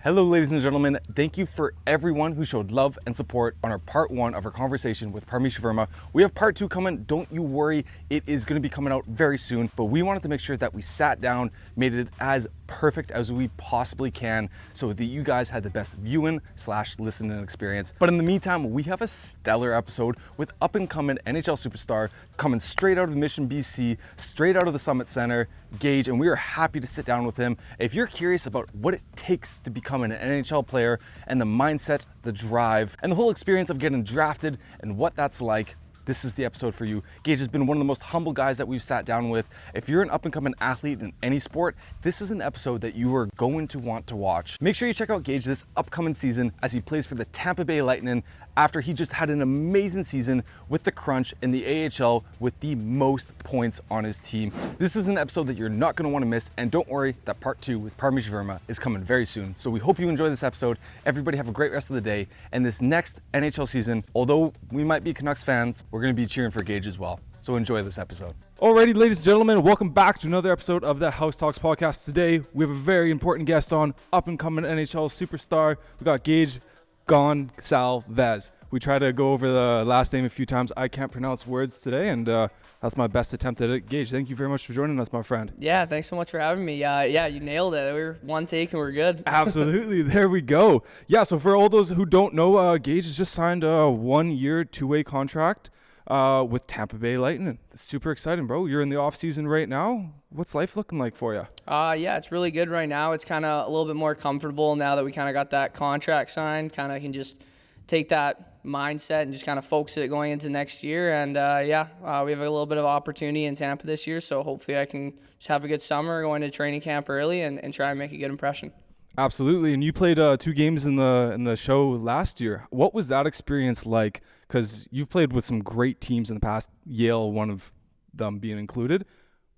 Hello, ladies and gentlemen. Thank you for everyone who showed love and support on our part one of our conversation with Parmesh Verma. We have part two coming. Don't you worry. It is going to be coming out very soon, but we wanted to make sure that we sat down, made it as perfect as we possibly can so that you guys had the best viewing / listening experience. But in the meantime, we have a stellar episode with up and coming NHL superstar coming straight out of Mission, BC, straight out of the Summit Center, Gage, and we are happy to sit down with him. If you're curious about what it takes to become an NHL player and the mindset, the drive, and the whole experience of getting drafted and what that's like, this is the episode for you. Gage has been one of the most humble guys that we've sat down with. If you're an up-and-coming athlete in any sport, this is an episode that you are going to want to watch. Make sure you check out Gage this upcoming season as he plays for the Tampa Bay Lightning after he just had an amazing season with the Crunch in the AHL with the most points on his team. This is an episode that you're not going to want to miss, and don't worry that part two with Parmesh Verma is coming very soon. So we hope you enjoy this episode. Everybody have a great rest of the day, and this next NHL season, although we might be Canucks fans, we're going to be cheering for Gage as well. So enjoy this episode. Alrighty, ladies and gentlemen, welcome back to another episode of the House Talks podcast. Today, we have a very important guest on, up-and-coming NHL superstar. We got Gage Goncalves. We try to go over the last name a few times. I can't pronounce words today, and that's my best attempt at it. Gage, thank you very much for joining us, my friend. Yeah, thanks so much for having me. Yeah, you nailed it. We were one take and we're good. Absolutely. There we go. Yeah, so for all those who don't know, Gage has just signed a 1-year, 2-way contract with Tampa Bay Lightning. It's super exciting, bro. You're in the off season right now. What's life looking like for you? Yeah, it's really good right now. It's kind of a little bit more comfortable now that we kind of got that contract signed. Kind of can just take that mindset and just kind of focus it going into next year. And we have a little bit of opportunity in Tampa this year, so hopefully I can just have a good summer, go into training camp early and try and make a good impression. Absolutely. And you played 2 games in the show last year. What was that experience like? Because you've played with some great teams in the past, Yale, one of them being included.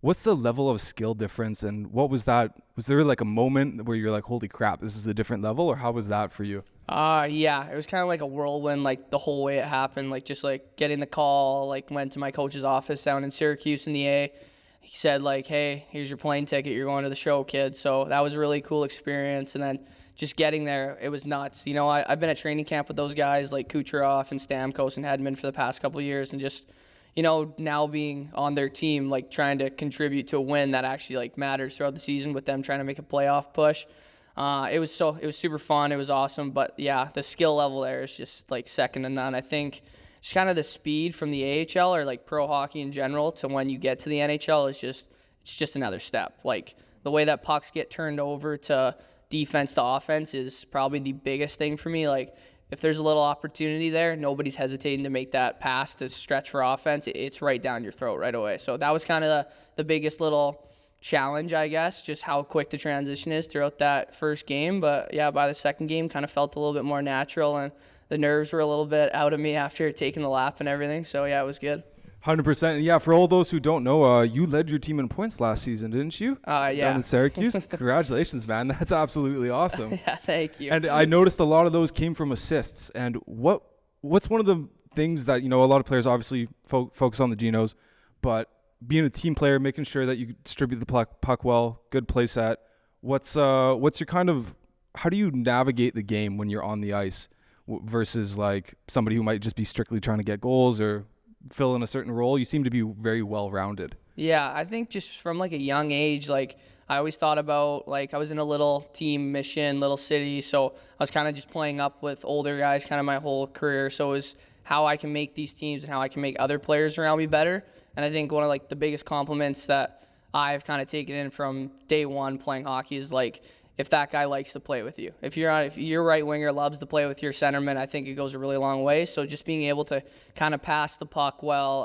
What's the level of skill difference, and what was that? Was there like a moment where you're like, holy crap, this is a different level, or how was that for you? Yeah, it was kind of like a whirlwind, like the whole way it happened, like just like getting the call, like went to my coach's office down in Syracuse in the A. He said like, hey, here's your plane ticket, you're going to the show, kid. So that was a really cool experience. And then just getting there, it was nuts. You know, I've been at training camp with those guys like Kucherov and Stamkos and Hedman for the past couple of years, and just, you know, now being on their team, like trying to contribute to a win that actually like matters throughout the season with them trying to make a playoff push. It was super fun. It was awesome. But yeah, the skill level there is just like second to none. I think just kind of the speed from the AHL or like pro hockey in general to when you get to the NHL is it's just another step. Like the way that pucks get turned over to defense to offense is probably the biggest thing for me. Like if there's a little opportunity there, nobody's hesitating to make that pass to stretch for offense. It's right down your throat right away. So that was kind of the biggest little challenge, I guess, just how quick the transition is throughout that first game. But yeah, by the second game, kind of felt a little bit more natural, and the nerves were a little bit out of me after taking the lap and everything. So yeah, it was good. 100%. And yeah, for all those who don't know, you led your team in points last season, didn't you? Yeah. Down in Syracuse. Congratulations, man. That's absolutely awesome. Yeah, thank you. And I noticed a lot of those came from assists. And what's one of the things that, you know, a lot of players obviously focus on the genos, but being a team player, making sure that you distribute the puck well, good play set. What's your kind of, how do you navigate the game when you're on the ice versus like somebody who might just be strictly trying to get goals or fill in a certain role? You seem to be very well-rounded. Yeah, I think just from like a young age, like I always thought about, like I was in a little team mission, little city, so I was kind of just playing up with older guys kind of my whole career. So it was how I can make these teams and how I can make other players around me better. And I think one of like the biggest compliments that I've kind of taken in from day one playing hockey is like, if that guy likes to play with you. If your right winger loves to play with your centerman, I think it goes a really long way. So just being able to kind of pass the puck well,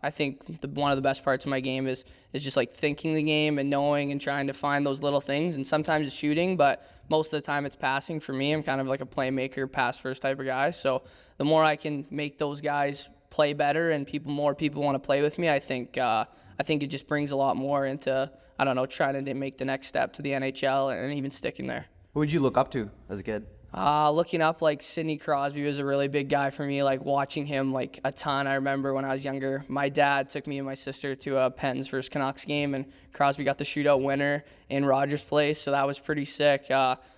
I think one of the best parts of my game is just like thinking the game and knowing and trying to find those little things. And sometimes it's shooting, but most of the time it's passing for me. I'm kind of like a playmaker, pass first type of guy. So the more I can make those guys play better and more people want to play with me, I think it just brings a lot more into, I don't know, trying to make the next step to the NHL and even sticking there. Who would you look up to as a kid? Looking up, like, Sidney Crosby was a really big guy for me, like, watching him, like, a ton. I remember when I was younger, my dad took me and my sister to a Pens versus Canucks game, and Crosby got the shootout winner in Rogers Place, so that was pretty sick.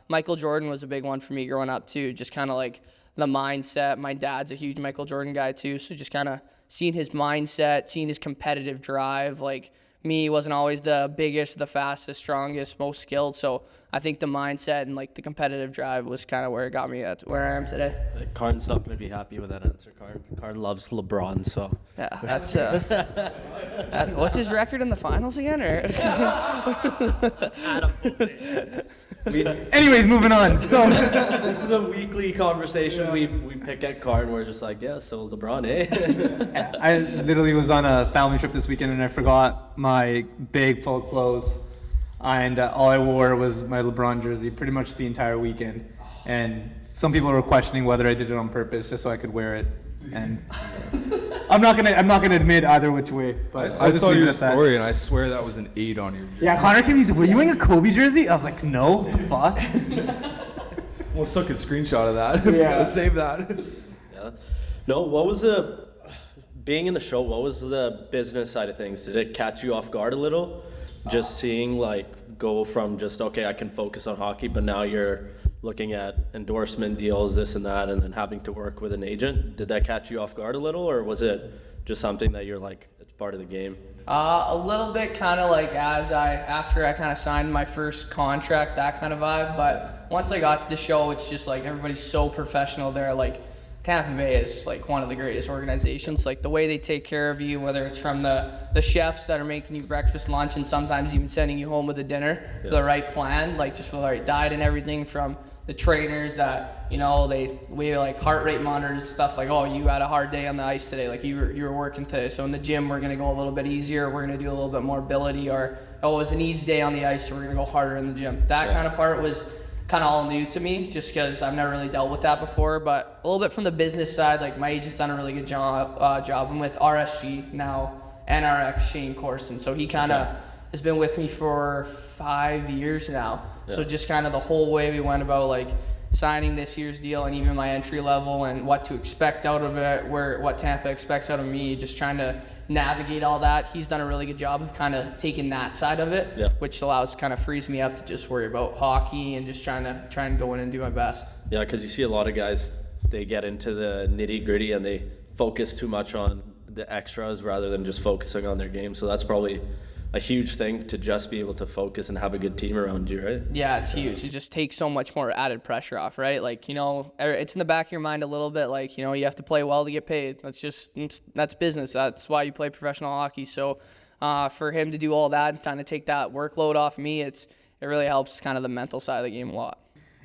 Michael Jordan was a big one for me growing up, too, just kind of, like, the mindset. My dad's a huge Michael Jordan guy, too, so just kind of seeing his mindset, seeing his competitive drive, like, me wasn't always the biggest, the fastest, strongest, most skilled, so I think the mindset and like the competitive drive was kind of where it got me at where I am today. Karn's not going to be happy with that answer, Karn. Karn loves LeBron, so. Yeah, that's what's his record in the finals again? Or Anyways, moving on. So This is a weekly conversation. We pick at Karn. We're just like, yeah, so LeBron, eh? I literally was on a family trip this weekend and I forgot my bag full of clothes. And all I wore was my LeBron jersey pretty much the entire weekend. And some people were questioning whether I did it on purpose just so I could wear it. And I'm not gonna admit either which way. But I saw your story and I swear that was an 8 on your jersey. Yeah, Connor came. He's like, "Were you wearing a Kobe jersey?" I was like, "No, what the fuck." Almost took a screenshot of that. Yeah. Save that. Yeah. No, being in the show, what was the business side of things? Did it catch you off guard a little? Just seeing like go from just, okay, I can focus on hockey, but now you're looking at endorsement deals, this and that, and then having to work with an agent. Did that catch you off guard a little, or was it just something that you're like, it's part of the game? A little bit, kind of like after I kind of signed my first contract, that kind of vibe. But once I got to the show, it's just like everybody's so professional there. Like Tampa Bay is like one of the greatest organizations. Like the way they take care of you, whether it's from the chefs that are making you breakfast, lunch, and sometimes even sending you home with a dinner for the right plan, like just for the right diet and everything, from the trainers that, you know, we like heart rate monitors, stuff like, oh, you had a hard day on the ice today, like you were working today, so in the gym we're going to go a little bit easier, we're going to do a little bit more ability, or oh, it was an easy day on the ice, so we're going to go harder in the gym. That kind of part was kind of all new to me, just because I've never really dealt with that before. But a little bit from the business side, like my agent's done a really good job. I'm with RSG now, NRX, Shane Corson, so he kind of has been with me for 5 years now. So just kind of the whole way we went about like signing this year's deal, and even my entry level and what to expect out of it, what Tampa expects out of me, just trying to navigate all that. He's done a really good job of kind of taking that side of it, which kind of frees me up to just worry about hockey and just try and go in and do my best. Yeah, because you see a lot of guys, they get into the nitty gritty and they focus too much on the extras rather than just focusing on their game. So that's probably a huge thing, to just be able to focus and have a good team around you, right? Yeah, it's huge. It just takes so much more added pressure off, right? Like, you know, it's in the back of your mind a little bit, like, you know, you have to play well to get paid. That's business. That's why you play professional hockey. So for him to do all that and kind of take that workload off me, it really helps kind of the mental side of the game a lot.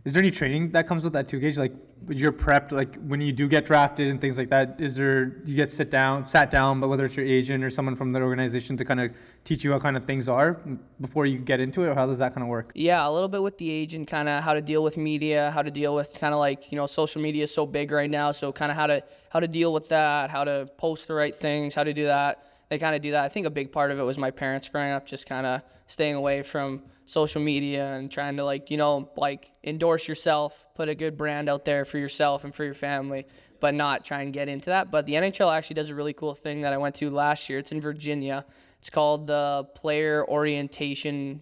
Is there any training that comes with that too, Gage? Like you're prepped, like when you do get drafted and things like that, you get sat down, but whether it's your agent or someone from the organization to kind of teach you what kind of things are before you get into it, or how does that kind of work? Yeah, a little bit with the agent, kind of how to deal with media, how to deal with kind of like, you know, social media is so big right now, so kind of how to deal with that, how to post the right things, how to do that. They kind of do that. I think a big part of it was my parents growing up, just kind of staying away from social media and trying to, like, you know, like endorse yourself, put a good brand out there for yourself and for your family, but not try and get into that. But the NHL actually does a really cool thing that I went to last year. It's in Virginia. It's called the Player Orientation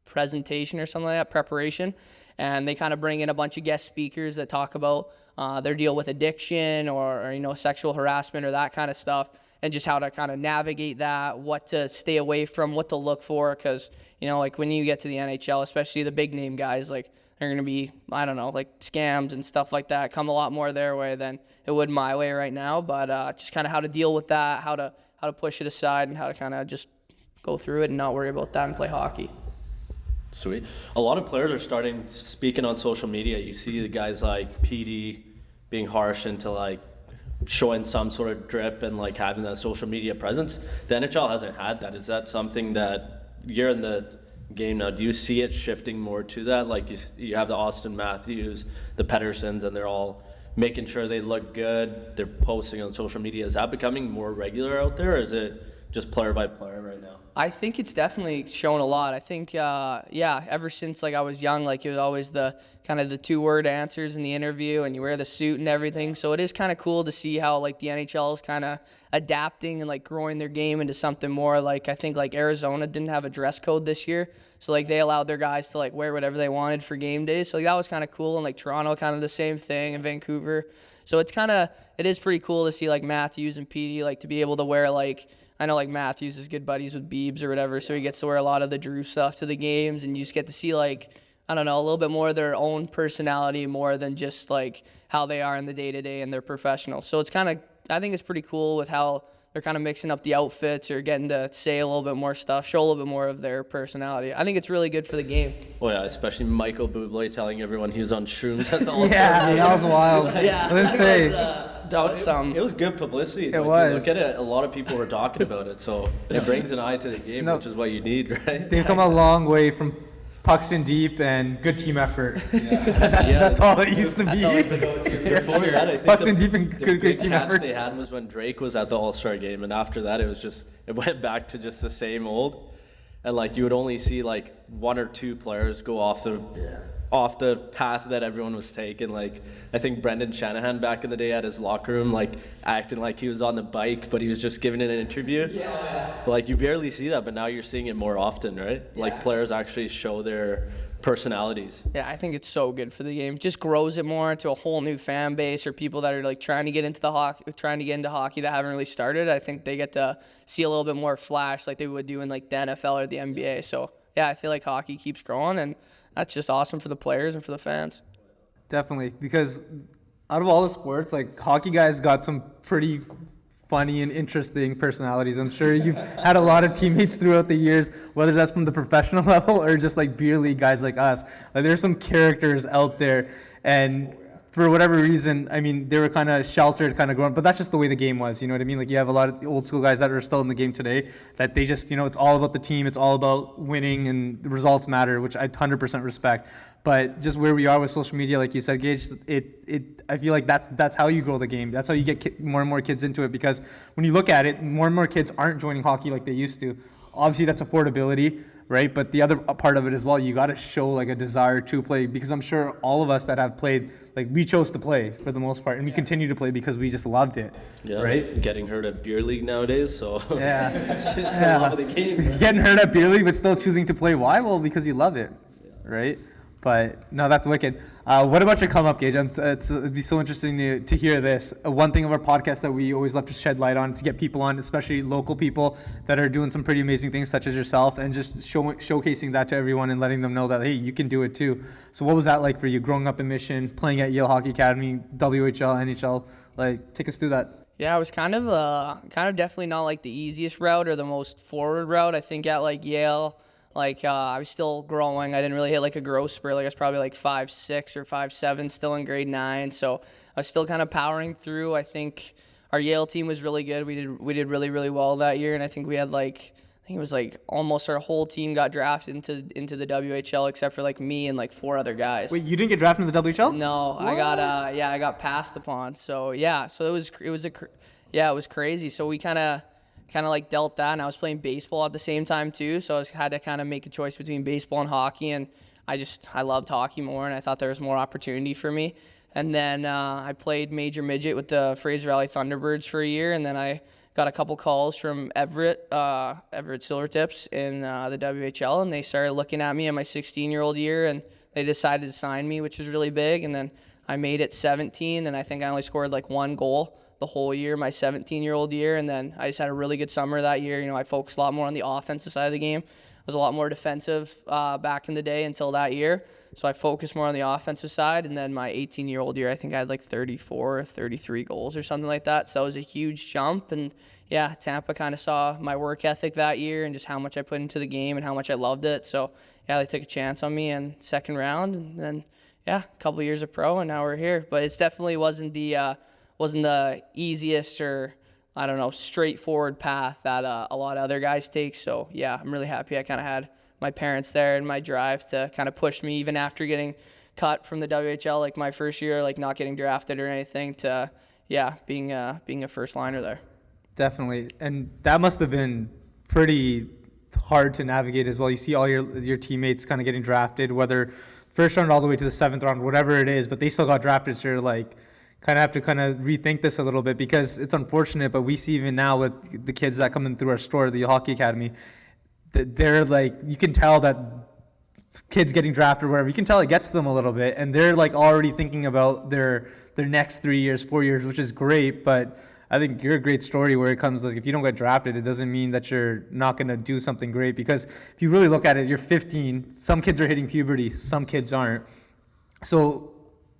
Presentation or something like that, preparation. And they kind of bring in a bunch of guest speakers that talk about their deal with addiction or, you know, sexual harassment or that kind of stuff, and just how to kind of navigate that, what to stay away from, what to look for. Because, you know, like when you get to the NHL, especially the big name guys, like they're going to be, I don't know, like scams and stuff like that come a lot more their way than it would my way right now. But just kind of how to deal with that, how to push it aside, and how to kind of just go through it and not worry about that and play hockey. Sweet. A lot of players are starting speaking on social media. You see the guys like PD being harsh into like showing some sort of drip and like having that social media presence. The NHL hasn't had that. Is that something that you're in the game now? Do you see it shifting more to that? Like you have the Austin Matthews, the Petterssons, and they're all making sure they look good. They're posting on social media. Is that becoming more regular out there, or is it just player by player right now? I think it's definitely shown a lot. I think, ever since like I was young, like it was always the kind of the 2-word answers in the interview, and you wear the suit and everything. So it is kind of cool to see how like the NHL is kind of adapting and like growing their game into something more. Like I think like Arizona didn't have a dress code this year, so like they allowed their guys to like wear whatever they wanted for game days. So like, that was kind of cool. And like Toronto, kind of the same thing, and Vancouver. So it is pretty cool to see like Matthews and Petey like to be able to wear like. I know like Matthews is good buddies with Biebs or whatever, so he gets to wear a lot of the Drew stuff to the games, and you just get to see like, I don't know, a little bit more of their own personality more than just like how they are in the day-to-day and they're professional. So it's kind of, I think it's pretty cool with how they're kind of mixing up the outfits or getting to say a little bit more stuff, show a little bit more of their personality. I think it's really good for the game. Oh yeah, especially Michael Bublé telling everyone he was on shrooms at the All-Star Yeah, game. that was wild. Yeah, Let's say. It was good publicity. It Like, was. You look at it, a lot of people were talking about it, so it brings an eye to the game, No. which is what you need, right? They've come a long way from pucks in deep and good team effort. That's all it used to That's always the be. go-to. Before that, I think Pucks the- in deep and the good big team catch effort. they had was when Drake was at the All-Star game, and after that, it went back to just the same old, and like you would only see like 1 or 2 players go off the path that everyone was taking. Like I think Brendan Shanahan back in the day at his locker room, like acting like he was on the bike, but he was just giving an interview. Yeah. Like you barely see that, but now you're seeing it more often, right? Like players actually show their personalities. Yeah, I think it's so good for the game. It just grows it more into a whole new fan base, or people that are like trying to get into hockey that haven't really started. I think they get to see a little bit more flash like they would do in like the NFL or the NBA. So yeah, I feel like hockey keeps growing, and that's just awesome for the players and for the fans. Definitely, because out of all the sports, like hockey guys got some pretty funny and interesting personalities. I'm sure you've had a lot of teammates throughout the years, whether that's from the professional level or just like beer league guys like us. Like there's some characters out there, and for whatever reason, I mean, they were kind of sheltered, kind of growing, but that's just the way the game was, you know what I mean? Like you have a lot of old school guys that are still in the game today that they just, you know, it's all about the team, it's all about winning, and the results matter, which I 100% respect. But just where we are with social media, like you said, Gage, I feel like that's how you grow the game. That's how you get more and more kids into it, because when you look at it, more and more kids aren't joining hockey like they used to. Obviously, that's affordability, right? But the other part of it as well, you got to show like a desire to play, because I'm sure all of us that have played, like we chose to play for the most part, and we continue to play because we just loved it, right? Getting hurt at beer league nowadays, so Yeah. it's the love of the game. Getting hurt at beer league, but still choosing to play. Why? Well, because you love it, right? But no, that's wicked. What about your come up, Gage? It'd be so interesting to hear this. One thing of our podcast that we always love to shed light on, to get people on, especially local people that are doing some pretty amazing things, such as yourself, and just showcasing that to everyone and letting them know that, hey, you can do it too. So what was that like for you, growing up in Mission, playing at Yale Hockey Academy, WHL, NHL? Like, take us through that. Yeah, it was kind of definitely not like the easiest route or the most forward route. I think at like Yale, like I was still growing. I didn't really hit like a growth spurt. Like I was probably like 5'6" or 5'7", still in grade 9. So I was still kind of powering through. I think our Yale team was really good. We did really, really well that year, and I think we had like, I think it was like almost our whole team got drafted into the WHL except for like me and like 4 other guys. Wait, you didn't get drafted into the WHL? No, What? I got passed upon. So yeah, so it was crazy. So we kind of like dealt that, and I was playing baseball at the same time too. So I had to kind of make a choice between baseball and hockey, and I loved hockey more, and I thought there was more opportunity for me. And then I played major midget with the Fraser Valley Thunderbirds for a year, and then I got a couple calls from Everett Silvertips in the WHL, and they started looking at me in my 16-year-old year, and they decided to sign me, which was really big. And then I made it 17, and I think I only scored like 1 goal the whole year, my 17-year-old year. And then I just had a really good summer that year. You know, I focused a lot more on the offensive side of the game. I was a lot more defensive back in the day until that year. So I focused more on the offensive side. And then my 18-year-old year, I think I had like 34 or 33 goals or something like that. So it was a huge jump. And yeah, Tampa kind of saw my work ethic that year and just how much I put into the game and how much I loved it. So yeah, they took a chance on me in second round. And then yeah, a couple of years of pro, and now we're here. But it's definitely wasn't the easiest or, I don't know, straightforward path that a lot of other guys take. So yeah, I'm really happy I kind of had my parents there and my drive to kind of push me even after getting cut from the WHL, like my first year, like not getting drafted or anything, to yeah, being a first liner there. Definitely. And that must have been pretty hard to navigate as well. You see all your teammates kind of getting drafted, whether first round all the way to the 7th round, whatever it is, but they still got drafted. So you're like, kind of have to kind of rethink this a little bit, because it's unfortunate, but we see even now with the kids that come in through our store, the hockey academy, that they're like, you can tell that kids getting drafted or whatever, you can tell it gets to them a little bit, and they're like already thinking about their next 3 years, 4 years, which is great. But I think you're a great story where it comes like, if you don't get drafted, it doesn't mean that you're not going to do something great, because if you really look at it, you're 15, some kids are hitting puberty, some kids aren't. So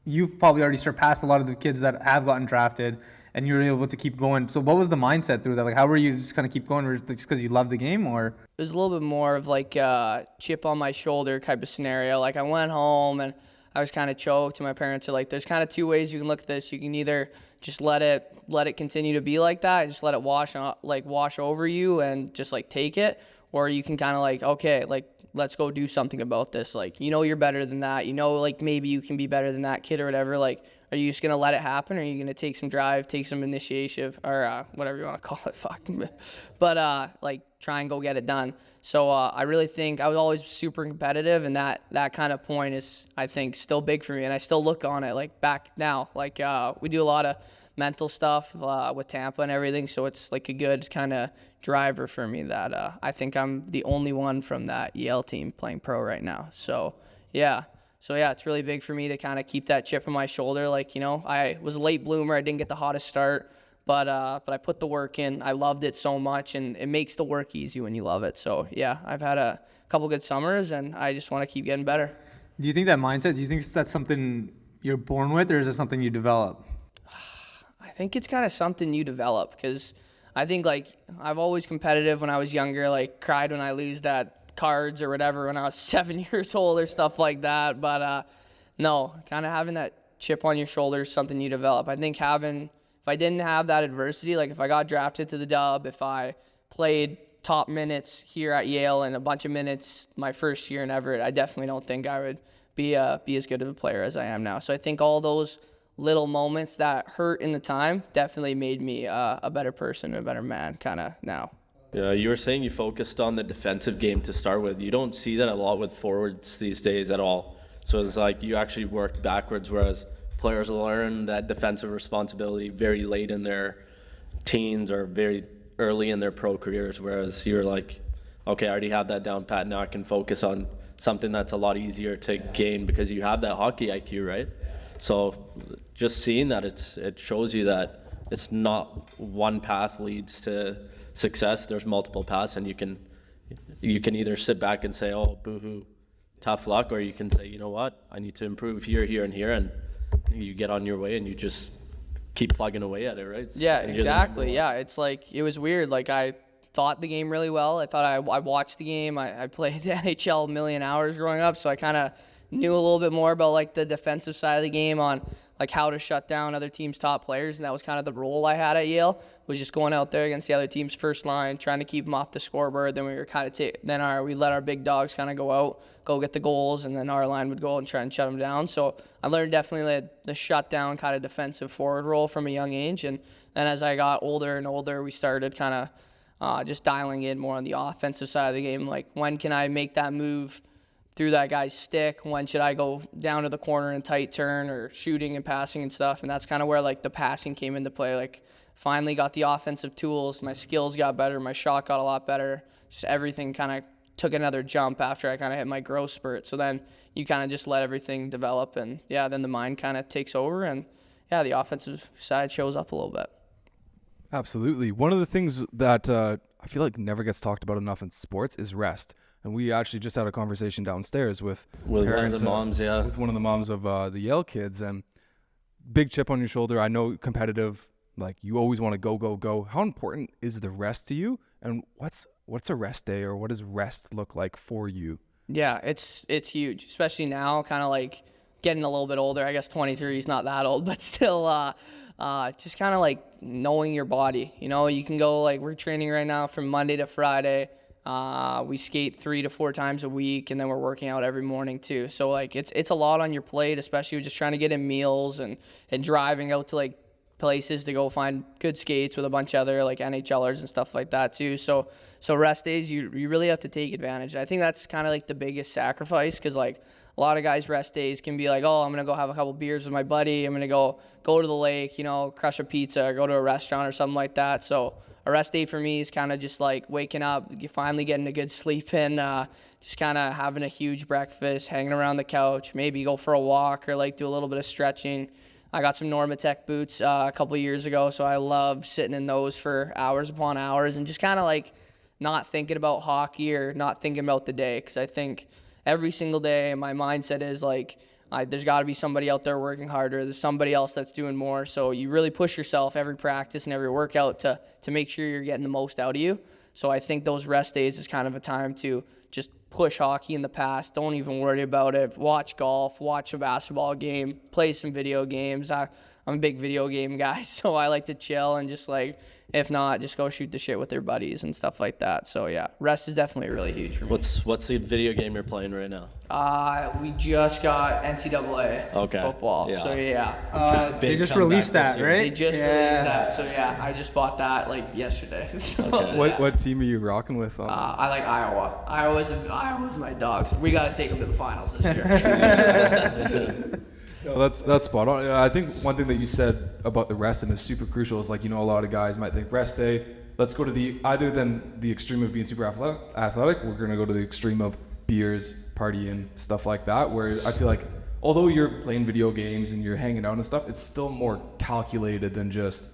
you've probably already surpassed a lot of the kids that have gotten drafted, and you're able to keep going. So what was the mindset through that? Like, how were you just kind of keep going? Or just because you love the game, or? It was a little bit more of like a chip on my shoulder type of scenario. Like, I went home and I was kind of choked, and my parents are like, there's kind of two ways you can look at this. You can either just let it continue to be like that, just let it wash over you and just like take it, or you can kind of like, okay, like, let's go do something about this. Like, you know, you're better than that. You know, like, maybe you can be better than that kid or whatever. Like, are you just going to let it happen, or are you going to take some drive, take some initiative, or whatever you want to call it, but like, try and go get it done. So I really think I was always super competitive, and that kind of point is, I think, still big for me, and I still look on it like back now. Like, we do a lot of mental stuff with Tampa and everything, so it's like a good kind of driver for me that I think I'm the only one from that Yale team playing pro right now. So yeah, it's really big for me to kind of keep that chip on my shoulder. Like, you know, I was a late bloomer. I didn't get the hottest start, but I put the work in. I loved it so much, and it makes the work easy when you love it. So yeah, I've had a couple good summers, and I just want to keep getting better. Do you think that mindset, do you think that's something you're born with, or is it something you develop? I think it's kind of something you develop, because I think, like, I've always competitive when I was younger, like, cried when I lose that cards or whatever when I was 7 years old or stuff like that. But no, kind of having that chip on your shoulder is something you develop. I think if I didn't have that adversity, like if I got drafted to the Dub, if I played top minutes here at Yale and a bunch of minutes my first year in Everett, I definitely don't think I would be as good of a player as I am now. So I think all those little moments that hurt in the time definitely made me a better person, a better man kind of now. Yeah, you were saying you focused on the defensive game to start with. You don't see that a lot with forwards these days at all. So it's like you actually worked backwards, whereas players learn that defensive responsibility very late in their teens or very early in their pro careers, whereas you're like, okay, I already have that down pat, now I can focus on something that's a lot easier to gain because you have that hockey IQ, right? So just seeing that, it shows you that it's not one path leads to success. There's multiple paths, and you can either sit back and say, oh, boo-hoo, tough luck, or you can say, you know what, I need to improve here, here, and here, and you get on your way and you just keep plugging away at it, right? Yeah, exactly. Yeah, it's like, it was weird. Like, I thought the game really well. I thought I watched the game. I played the NHL a million hours growing up, so I kind of knew a little bit more about like the defensive side of the game, on like how to shut down other teams' top players, and that was kind of the role I had at Yale, was just going out there against the other team's first line, trying to keep them off the scoreboard. Then we were kind of we let our big dogs kind of go out, go get the goals, and then our line would go out and try and shut them down. So I learned definitely the shutdown kind of defensive forward role from a young age, and then as I got older and older, we started kind of just dialing in more on the offensive side of the game. Like, when can I make that move through that guy's stick? When should I go down to the corner and tight turn, or shooting and passing and stuff? And that's kind of where like the passing came into play. Like, finally got the offensive tools, my skills got better, my shot got a lot better. Just everything kind of took another jump after I kind of hit my growth spurt. So then you kind of just let everything develop, and yeah, then the mind kind of takes over, and yeah, the offensive side shows up a little bit. Absolutely. One of the things that I feel like never gets talked about enough in sports is rest. And we actually just had a conversation downstairs with one of the moms, with one of the moms of the Yale kids, and big chip on your shoulder. I know competitive, like you always want to go. How important is the rest to you? And what's a rest day, or what does rest look like for you? Yeah, it's huge, especially now, kind of like getting a little bit older. I guess 23 is not that old, but still, just kind of like knowing your body. You know, you can go, like, we're training right now from Monday to Friday. We skate 3 to 4 times a week, and then we're working out every morning too. So like it's a lot on your plate, especially just trying to get in meals and driving out to like places to go find good skates with a bunch of other like NHLers and stuff like that too. So rest days, you really have to take advantage. I think that's kind of like the biggest sacrifice, because like a lot of guys' rest days can be like, oh, I'm gonna go have a couple beers with my buddy, I'm gonna go to the lake, you know, crush a pizza, or go to a restaurant or something like that. So a rest day for me is kind of just like waking up, finally getting a good sleep in, just kind of having a huge breakfast, hanging around the couch, maybe go for a walk or like do a little bit of stretching. I got some Normatec boots a couple of years ago, so I love sitting in those for hours upon hours and just kind of like not thinking about hockey or not thinking about the day, because I think every single day my mindset is like, there's got to be somebody out there working harder. There's somebody else that's doing more. So you really push yourself every practice and every workout to make sure you're getting the most out of you. So I think those rest days is kind of a time to just push hockey in the past. Don't even worry about it. Watch golf, watch a basketball game, play some video games. I'm a big video game guy, so I like to chill and just like, if not, just go shoot the shit with their buddies and stuff like that. So yeah, rest is definitely really huge for me. What's the video game you're playing right now? We just got NCAA football. Yeah. So yeah. They just comeback released that, this year. right? They just released that. So yeah, I just bought that like yesterday. So, Okay. What team are you rocking with? I like Iowa. Iowa's my dogs. We got to take them to the finals this year. No, that's spot on. I think one thing that you said about the rest and is super crucial is like, you know, a lot of guys might think rest day, let's go to the either than the extreme of being super athletic, we're gonna go to the extreme of beers, partying, stuff like that, where I feel like although you're playing video games and you're hanging out and stuff, it's still more calculated than just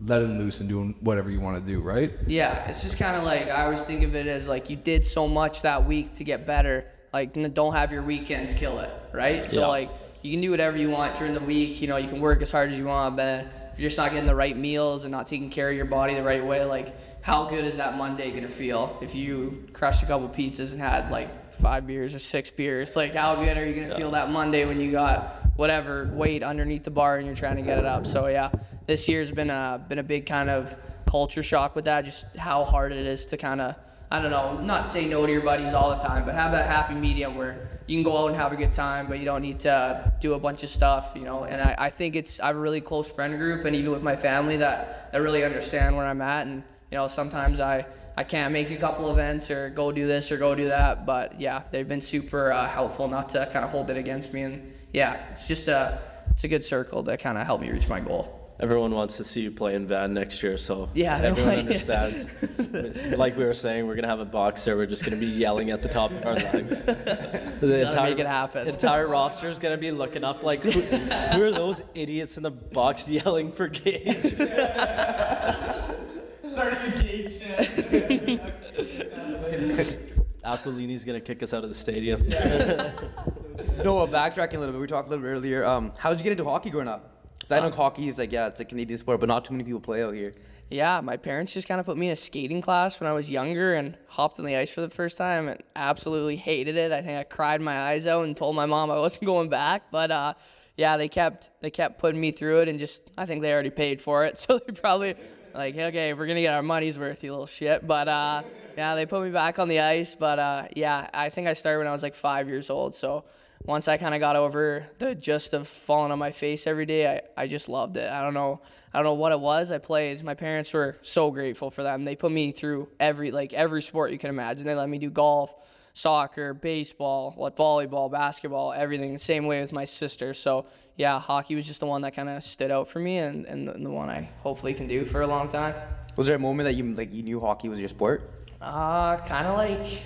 letting loose and doing whatever you want to do, right? Yeah, it's just kind of like, I always think of it as like, you did so much that week to get better, like don't have your weekends kill it, right? So like, you can do whatever you want during the week, you know, you can work as hard as you want, but if you're just not getting the right meals and not taking care of your body the right way, like how good is that Monday gonna feel if you crushed a couple pizzas and had like 5 beers or 6 beers? Like how good are you gonna feel that Monday when you got whatever weight underneath the bar and you're trying to get it up? So yeah, this year's been a big kind of culture shock with that, just how hard it is to kind of, I don't know, not say no to your buddies all the time, but have that happy medium where you can go out and have a good time, but you don't need to do a bunch of stuff, you know. And I think I have a really close friend group, and even with my family that really understand where I'm at. And, you know, sometimes I can't make a couple events or go do this or go do that, but yeah, they've been super helpful not to kind of hold it against me. And yeah, it's a good circle to kind of help me reach my goal. Everyone wants to see you play in Van next year, so yeah, everyone understands. Like we were saying, we're gonna have a box there. We're just gonna be yelling at the top of our lungs. Make it happen. The entire roster is gonna be looking up like, who are those idiots in the box yelling for Gage? Starting a Gage chant. Aquilini's gonna kick us out of the stadium. No, backtracking a little bit. We talked a little bit earlier. How did you get into hockey growing up? 'Cause I know hockey is like, yeah, it's a Canadian sport, but not too many people play out here. Yeah, my parents just kind of put me in a skating class when I was younger and hopped on the ice for the first time and absolutely hated it. I think I cried my eyes out and told my mom I wasn't going back. But yeah, they kept putting me through it, and just, I think they already paid for it, so they probably like, okay, we're gonna get our money's worth, you little shit. But yeah, they put me back on the ice. But yeah, I think I started when I was like 5 years old. So once I kind of got over the gist of falling on my face every day, I just loved it. I don't know what it was. I played. My parents were so grateful for them. They put me through every sport you can imagine. They let me do golf, soccer, baseball, volleyball, basketball, everything. Same way with my sister. So yeah, hockey was just the one that kind of stood out for me, and the one I hopefully can do for a long time. Was there a moment that you knew hockey was your sport? Kind of like,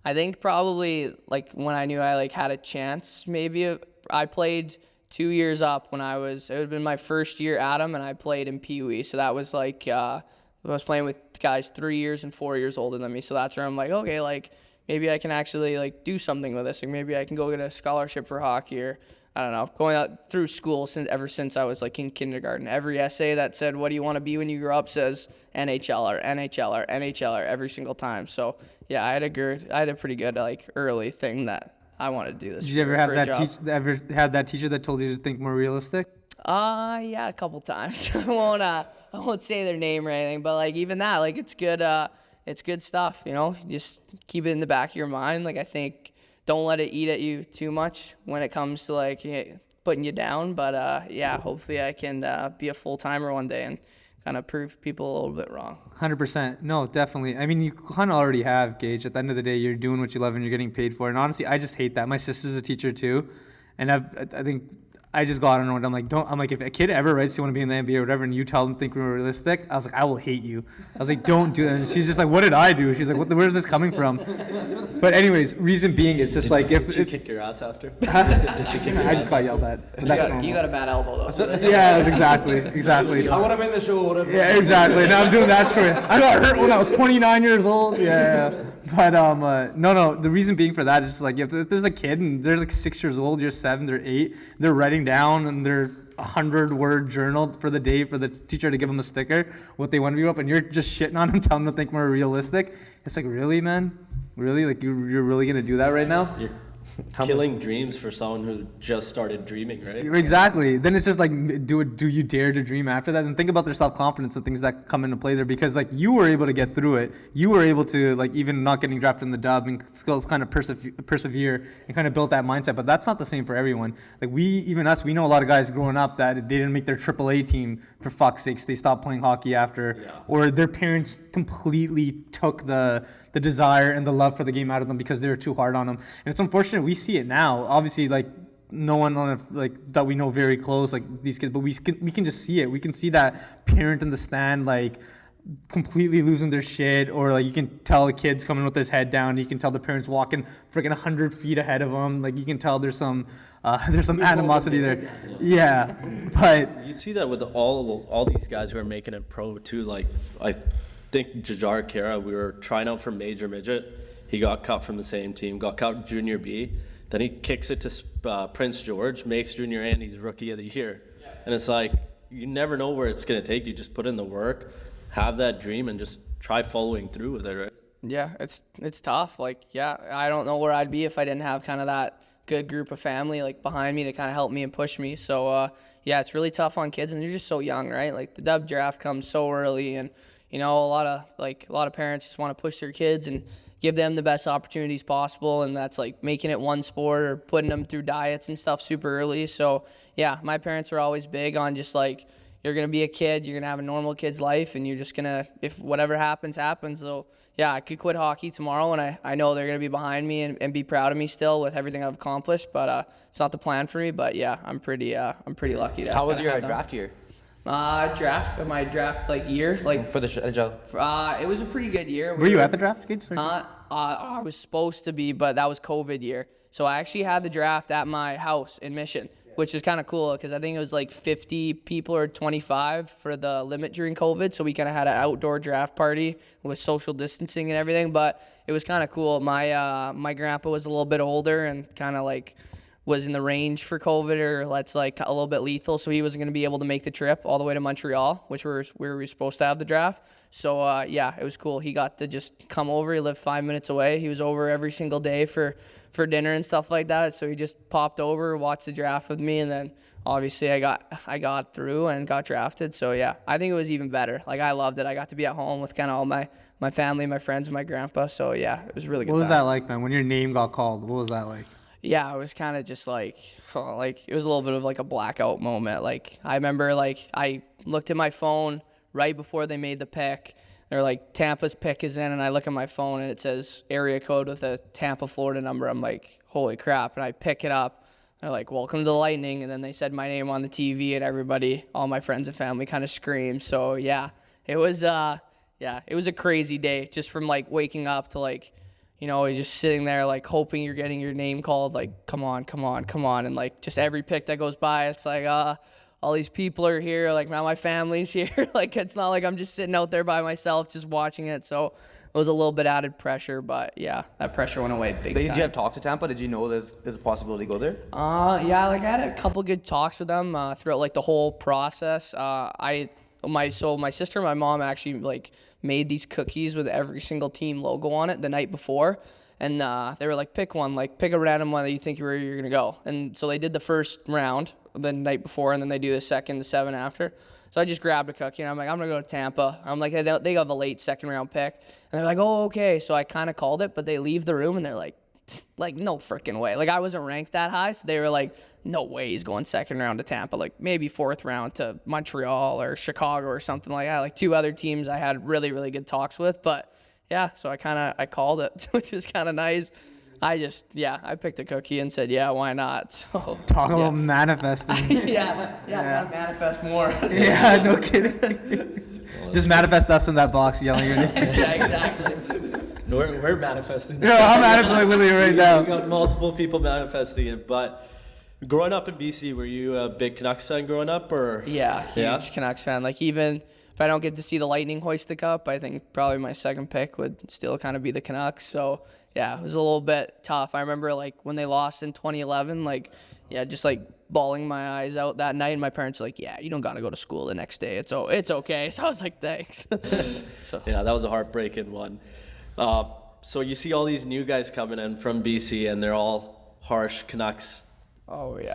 I think probably like when I knew I like had a chance. Maybe I played 2 years up when it would have been my first year at them, and I played in Pee Wee. So that was like, I was playing with guys 3 years and 4 years older than me. So that's where I'm like, okay, like maybe I can actually like do something with this. Like maybe I can go get a scholarship for hockey, or I don't know, going out through school ever since I was like in kindergarten. Every essay that said, what do you want to be when you grow up, says NHLer, NHLer, NHLer every single time. So yeah, I had a pretty good like early thing that I wanted to do this. Did you ever have that teacher that told you to think more realistic? Yeah, a couple times. I won't say their name or anything, but like even that, like it's good stuff, you know. Just keep it in the back of your mind. Like I think don't let it eat at you too much when it comes to like putting you down. But yeah, hopefully I can be a full timer one day and kind of prove people a little bit wrong. 100%. No, definitely. I mean, you kind of already have, Gage. At the end of the day, you're doing what you love and you're getting paid for it. And honestly, I just hate that. My sister's a teacher too, and I think I just got on it. I'm like, if a kid ever writes you want to be in the NBA or whatever, and you tell them think we're realistic, I was like, I will hate you. I was like, don't do that. And she's just like, what did I do? She's like, where's this coming from? But anyways, reason being, it's just like Did she kick your ass after? I just got yelled at. But that's normal. You got a bad elbow though. Yeah, exactly. I want to win the show. Whatever. Yeah, exactly. Now I'm doing that story. I got hurt when I was 29 years old. Yeah. But no. The reason being for that is just like if there's a kid and they're like 6 years old, you're 7, they're 8, they're writing down and they're 100-word journal for the day for the teacher to give them a sticker what they want to be up, and you're just shitting on them, telling them to think more realistic. It's like, really, man? Really? Like you're really gonna do that right now? You're killing dreams for someone who just started dreaming, right? Exactly. Then it's just like, do you dare to dream after that? And think about their self-confidence and things that come into play there, because like you were able to get through it. You were able to, like, even not getting drafted in the dub and still kind of persevere and kind of build that mindset. But that's not the same for everyone. Like we know a lot of guys growing up that they didn't make their AAA team, for fuck's sakes. They stopped playing hockey after, or their parents completely took the desire and the love for the game out of them because they were too hard on them. And it's unfortunate. We see it now. Obviously, like, no one that we know very close, like these kids, but we can just see it. We can see that parent in the stand, like, completely losing their shit, or like you can tell the kid's coming with his head down. You can tell the parents walking freaking 100 feet ahead of them. Like you can tell there's some animosity there. Yeah, but you see that with all these guys who are making it pro too. Like I think Jajar Kara, we were trying out for Major Midget. He got cut from the same team, got cut Junior B. Then he kicks it to Prince George, makes Junior A, and he's Rookie of the Year. And it's like, you never know where it's going to take you. Just put in the work, have that dream, and just try following through with it, right? Yeah, it's tough. Like, yeah, I don't know where I'd be if I didn't have kind of that good group of family like behind me to kind of help me and push me. So yeah, it's really tough on kids, and they're just so young, right? Like the dub draft comes so early, and you know, a lot of parents just want to push their kids and give them the best opportunities possible, and that's like making it one sport or putting them through diets and stuff super early. So yeah, my parents were always big on just like, you're gonna be a kid, you're gonna have a normal kid's life, and you're just gonna, if whatever happens. So yeah, I could quit hockey tomorrow, and I know they're gonna be behind me and be proud of me still with everything I've accomplished. But it's not the plan for me. But yeah, I'm pretty lucky to. How was your draft year? My draft like year, like For the NHL? it was a pretty good year. were you at the draft, Gage? Sorry. I was supposed to be, but that was COVID year. So I actually had the draft at my house in Mission, which is kind of cool because I think it was like 50 people or 25 for the limit during COVID. So we kind of had an outdoor draft party with social distancing and everything, but it was kind of cool. My grandpa was a little bit older and kind of like was in the range for COVID, or let's like a little bit lethal. So he wasn't going to be able to make the trip all the way to Montreal, which where we were supposed to have the draft. So yeah, it was cool. He got to just come over. He lived 5 minutes away. He was over every single day for dinner and stuff like that. So he just popped over, watched the draft with me, and then obviously I got through and got drafted. So yeah, I think it was even better. Like I loved it. I got to be at home with kind of all my family, my friends, and my grandpa. So yeah, it was a really good. What was that like, man? When your name got called, what was that like? Yeah, it was kind of just like it was a little bit of like a blackout moment. Like I remember like I looked at my phone right before they made the pick. They're like, Tampa's pick is in, and I look at my phone and it says area code with a Tampa, Florida number. I'm like, holy crap. And I pick it up. They're like, welcome to the Lightning. And then they said my name on the TV, and everybody, all my friends and family kind of screamed. So yeah, it was a crazy day, just from like waking up to like, you know, you're just sitting there like hoping you're getting your name called, like, come on. And like just every pick that goes by, it's like, all these people are here, like now my family's here. Like it's not like I'm just sitting out there by myself just watching it. So it was a little bit added pressure, but yeah, that pressure went away big time. Did you have talked to Tampa? Did you know there's a possibility to go there? Yeah, like I had a couple good talks with them throughout like the whole process. My sister and my mom actually like made these cookies with every single team logo on it the night before. And they were like, pick one, like pick a random one that you think you're going to go. And so they did the first round the night before, and then they do the second, the 7 after. So I just grabbed a cookie, and I'm like, I'm going to go to Tampa. I'm like, they have a late second round pick. And they're like, oh, okay. So I kind of called it, but they leave the room, and they're like, no freaking way. Like I wasn't ranked that high, so they were like, no way he's going second round to Tampa, like maybe fourth round to Montreal or Chicago or something like that. Like 2 other teams I had really, really good talks with. But yeah, so I called it, which is kind of nice. I picked a cookie and said, yeah, why not? So, Talk about manifesting. yeah, I want to manifest more. Yeah, no kidding. Just manifest us in that box yelling your name. Yeah, exactly. We're manifesting. No, I'm manifesting literally right now. We got multiple people manifesting it. But growing up in BC, were you a big Canucks fan growing up, or? Yeah, huge Canucks fan. Like, even if I don't get to see the Lightning hoist the cup, I think probably my second pick would still kind of be the Canucks. So yeah, it was a little bit tough. I remember like when they lost in 2011, like, yeah, just like bawling my eyes out that night. And my parents were like, yeah, you don't got to go to school the next day. It's okay. So I was like, thanks. Yeah, that was a heartbreaking one. So you see all these new guys coming in from BC, and they're all harsh Canucks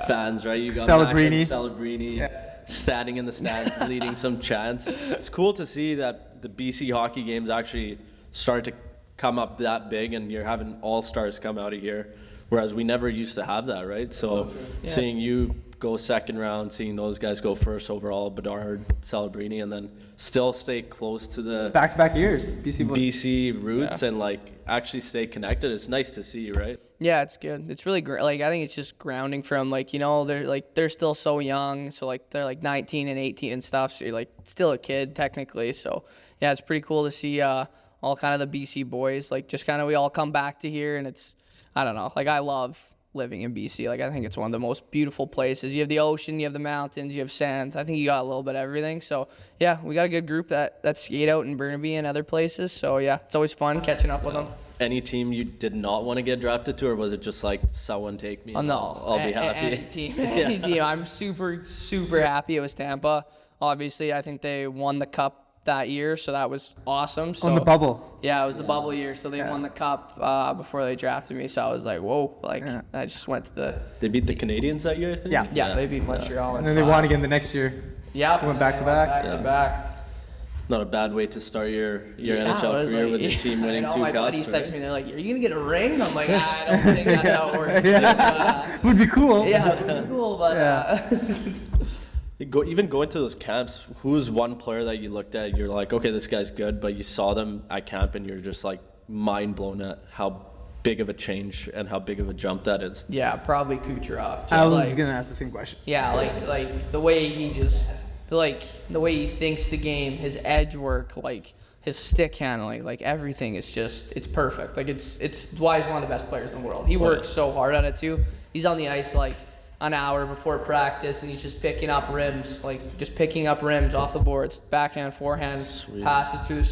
fans, right? You got Celebrini, standing in the stands, leading some chants. It's cool to see that the BC hockey games actually start to come up that big, and you're having all-stars come out of here, whereas we never used to have that, right? So seeing you go second round, seeing those guys go first overall, Bedard, Celebrini, and then still stay close to the Back-to-back years, BC roots and like actually stay connected. It's nice to see, right? Yeah, it's good. It's really great. Like, I think it's just grounding from, like, you know, they're still so young. So like they're like 19 and 18 and stuff. So you're like still a kid technically. So yeah, it's pretty cool to see all kind of the BC boys, like just kind of we all come back to here, and it's, I don't know, like I love living in BC. Like, I think it's one of the most beautiful places. You have the ocean, you have the mountains, you have sand. I think you got a little bit of everything. So yeah, we got a good group that skate out in Burnaby and other places. So yeah, it's always fun catching up with them. Any team you did not want to get drafted to, or was it just like, someone take me? Oh, no, I'll be happy. Any team. I'm super, super happy it was Tampa. Obviously, I think they won the cup that year, so that was awesome. So, on the bubble. Yeah, it was the bubble year, so they won the cup before they drafted me. So I was like, whoa, like I just went to the. They beat the Canadians that year, I think. Yeah, they beat Montreal. And then they won again the next year. Yeah, went back to back. Back to back. Not a bad way to start your NHL career, like, with your team winning 2 cups. My buddies right? text me, they're like, "Are you gonna get a ring?" I'm like, I don't think that's how it works. Yeah. Would be cool. Yeah, it would be cool, but. Even going to those camps, who's one player that you looked at, you're like, okay, this guy's good, but you saw them at camp and you're just like mind blown at how big of a change and how big of a jump that is? Yeah, probably Kucherov. Just I was gonna ask the same question. Yeah, like the way he just, like the way he thinks the game, his edge work, like his stick handling, like everything is just, it's perfect. Like it's why he's one of the best players in the world. He works so hard at it too. He's on the ice like an hour before practice, and he's just picking up rims, off the boards, backhand, forehand, passes through the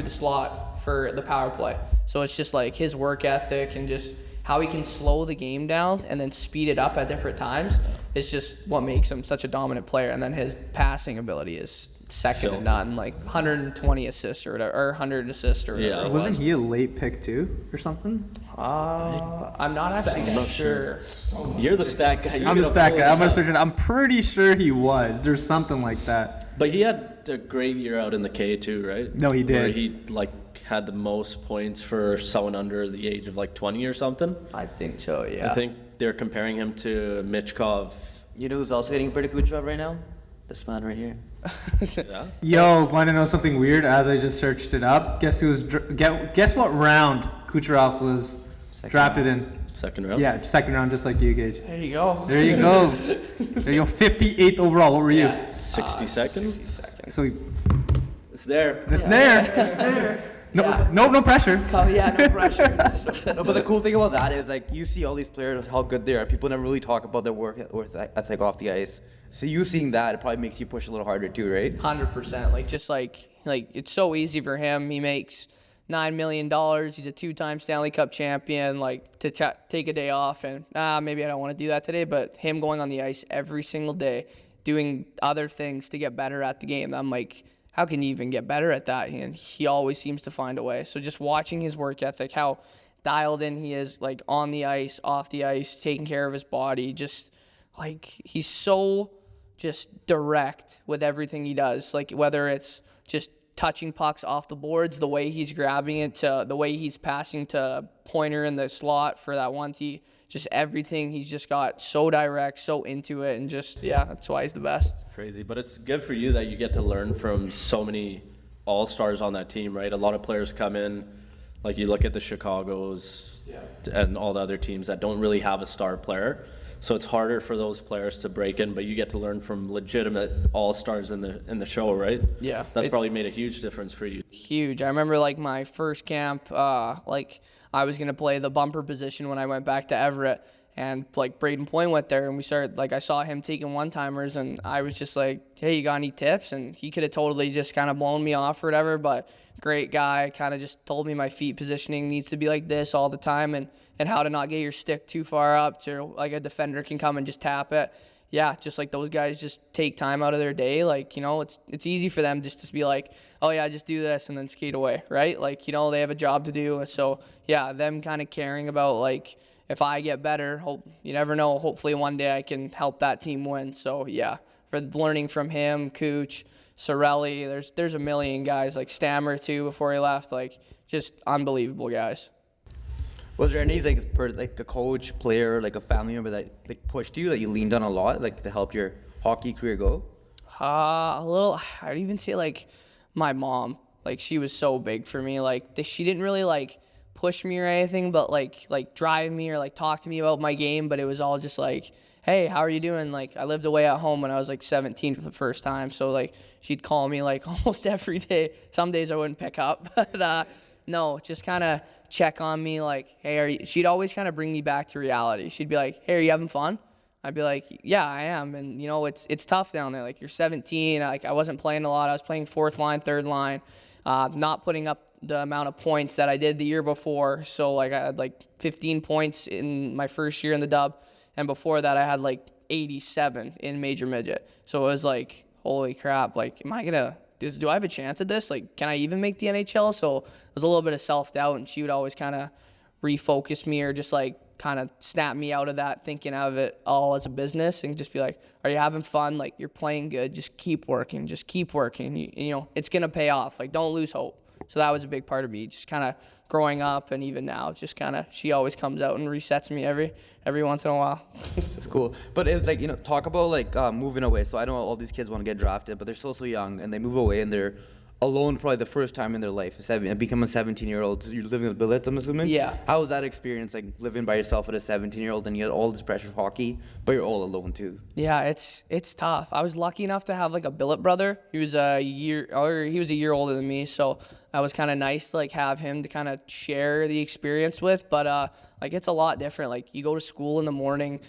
slot for the power play. So it's just like his work ethic and just how he can slow the game down and then speed it up at different times is just what makes him such a dominant player. And then his passing ability is second to none, like 120 assists or whatever, or 100 assists or whatever. Yeah. Wasn't he a late pick too, or something? I'm not actually sure. You're the stat guy. I'm the stat guy. I'm gonna search it. I'm pretty sure he was. There's something like that. But he had a great year out in the K too, right? No, he did. Where he like had the most points for someone under the age of like 20 or something. I think so, yeah. I think they're comparing him to Michkov. You know who's also getting pretty good job right now? This man right here. Yeah. Yo, want to know something weird? As I just searched it up, guess what round Kucherov was drafted in? Second round. Yeah, second round, just like you, Gage. There you go. There you go. There you go. 58th overall. What were you? 60 seconds. 60 seconds. So It's there. it's there. Yeah. No pressure. No pressure. No, but the cool thing about that is like you see all these players how good they are. People never really talk about their work ethic off the ice. So you seeing that, it probably makes you push a little harder too, right? 100%. Like just like it's so easy for him. He makes $9 million. He's a 2-time Stanley Cup champion. Like to take a day off and maybe I don't want to do that today. But him going on the ice every single day, doing other things to get better at the game. I'm like, how can you even get better at that? And he always seems to find a way. So just watching his work ethic, how dialed in he is, like on the ice, off the ice, taking care of his body, just like he's so just direct with everything he does. Like whether it's just touching pucks off the boards, the way he's grabbing it, to the way he's passing to Pointer in the slot for that one. just everything. He's just got so direct, so into it, and just, yeah, that's why he's the best. Crazy, but it's good for you that you get to learn from so many all-stars on that team, right? A lot of players come in, like you look at the Chicagos and all the other teams that don't really have a star player. So it's harder for those players to break in, but you get to learn from legitimate all-stars in the show, right? Yeah. That's probably made a huge difference for you. Huge. I remember like my first camp, like I was going to play the bumper position when I went back to Everett, and like Braden Point went there, and we started, like I saw him taking one-timers, and I was just like, hey, you got any tips? And he could have totally just kind of blown me off or whatever, but great guy, kind of just told me my feet positioning needs to be like this all the time, and how to not get your stick too far up to like a defender can come and just tap it. Yeah, just like those guys just take time out of their day. Like, you know, it's easy for them just to be like, oh yeah, just do this and then skate away, right? Like, you know, they have a job to do. So yeah, them kind of caring about like, if I get better, you never know, hopefully one day I can help that team win. So yeah, for learning from him, Cooch, Sorelli, there's a million guys, like Stammer too before he left, like just unbelievable guys. Was there any like a coach, player, like a family member that like pushed you, that you leaned on a lot, like to help your hockey career go? A little. I'd even say like my mom. Like she was so big for me. Like she didn't really like push me or anything, but like drive me or like talk to me about my game. But it was all just like, hey, how are you doing? Like I lived away at home when I was like 17 for the first time, so like she'd call me like almost every day. Some days I wouldn't pick up, but no, just kind of check on me like, hey, she'd always kind of bring me back to reality. She'd be like, hey, are you having fun? I'd be like, yeah, I am. And you know, it's tough down there. Like you're 17. Like I wasn't playing a lot. I was playing fourth line, third line, not putting up the amount of points that I did the year before. So like I had like 15 points in my first year in the dub, and before that I had like 87 in major midget. So it was like, holy crap, like am I gonna do I have a chance at this? Like, can I even make the NHL? So it was a little bit of self-doubt, and she would always kind of refocus me or just like kind of snap me out of that thinking of it all as a business and just be like, are you having fun? Like, you're playing good. Just keep working. Just keep working. You know, it's going to pay off. Like, don't lose hope. So that was a big part of me, just kind of growing up, and even now, just kind of, she always comes out and resets me every once in a while. That's cool. But it's like, you know, talk about like moving away. So I know all these kids want to get drafted, but they're still so young, and they move away and they're alone probably the first time in their life. Become a 17-year-old. So you're living with billets, I'm assuming? Yeah. How was that experience, like living by yourself as a 17-year-old, and you had all this pressure of hockey, but you're all alone too? Yeah, it's tough. I was lucky enough to have like a billet brother. He was a year older than me, so that was kind of nice to like have him to kind of share the experience with. But like it's a lot different. Like you go to school in the morning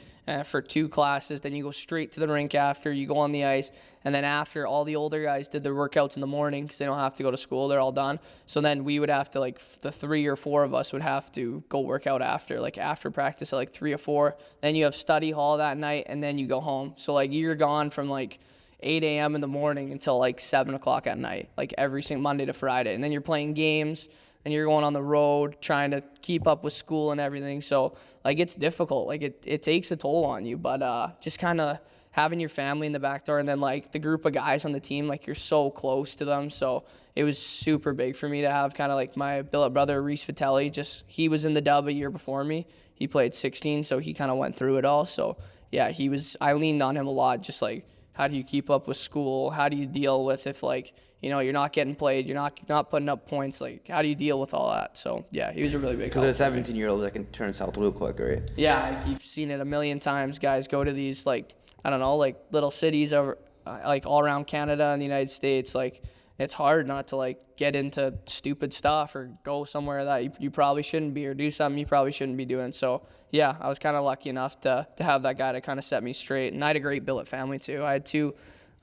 for 2 classes, then you go straight to the rink after, you go on the ice, and then after, all the older guys did their workouts in the morning because they don't have to go to school, they're all done. So then we would have to, like the 3 or 4 of us would have to go work out after, like after practice at like 3 or 4. Then you have study hall that night, and then you go home. So like you're gone from like 8 a.m. in the morning until like 7 o'clock at night, like every single Monday to Friday. And then you're playing games, and you're going on the road trying to keep up with school and everything. So like it's difficult. Like it takes a toll on you, but just kind of having your family in the back door, and then like the group of guys on the team, like you're so close to them. So it was super big for me to have kind of like my billet brother, Reese Vitelli. Just he was in the dub a year before me. He played 16, so he kind of went through it all. So yeah, I leaned on him a lot. Just like, how do you keep up with school? How do you deal with if like, you know, you're not getting played, you're not putting up points, like how do you deal with all that? So yeah, he was a really big help. Because a 17-year-old that can turn south real quick, right? Yeah, like you've seen it a million times. Guys go to these like, I don't know, like little cities over like all around Canada and the United States. Like it's hard not to like get into stupid stuff or go somewhere that you probably shouldn't be, or do something you probably shouldn't be doing. So yeah, I was kind of lucky enough to have that guy to kind of set me straight. And I had a great billet family too. I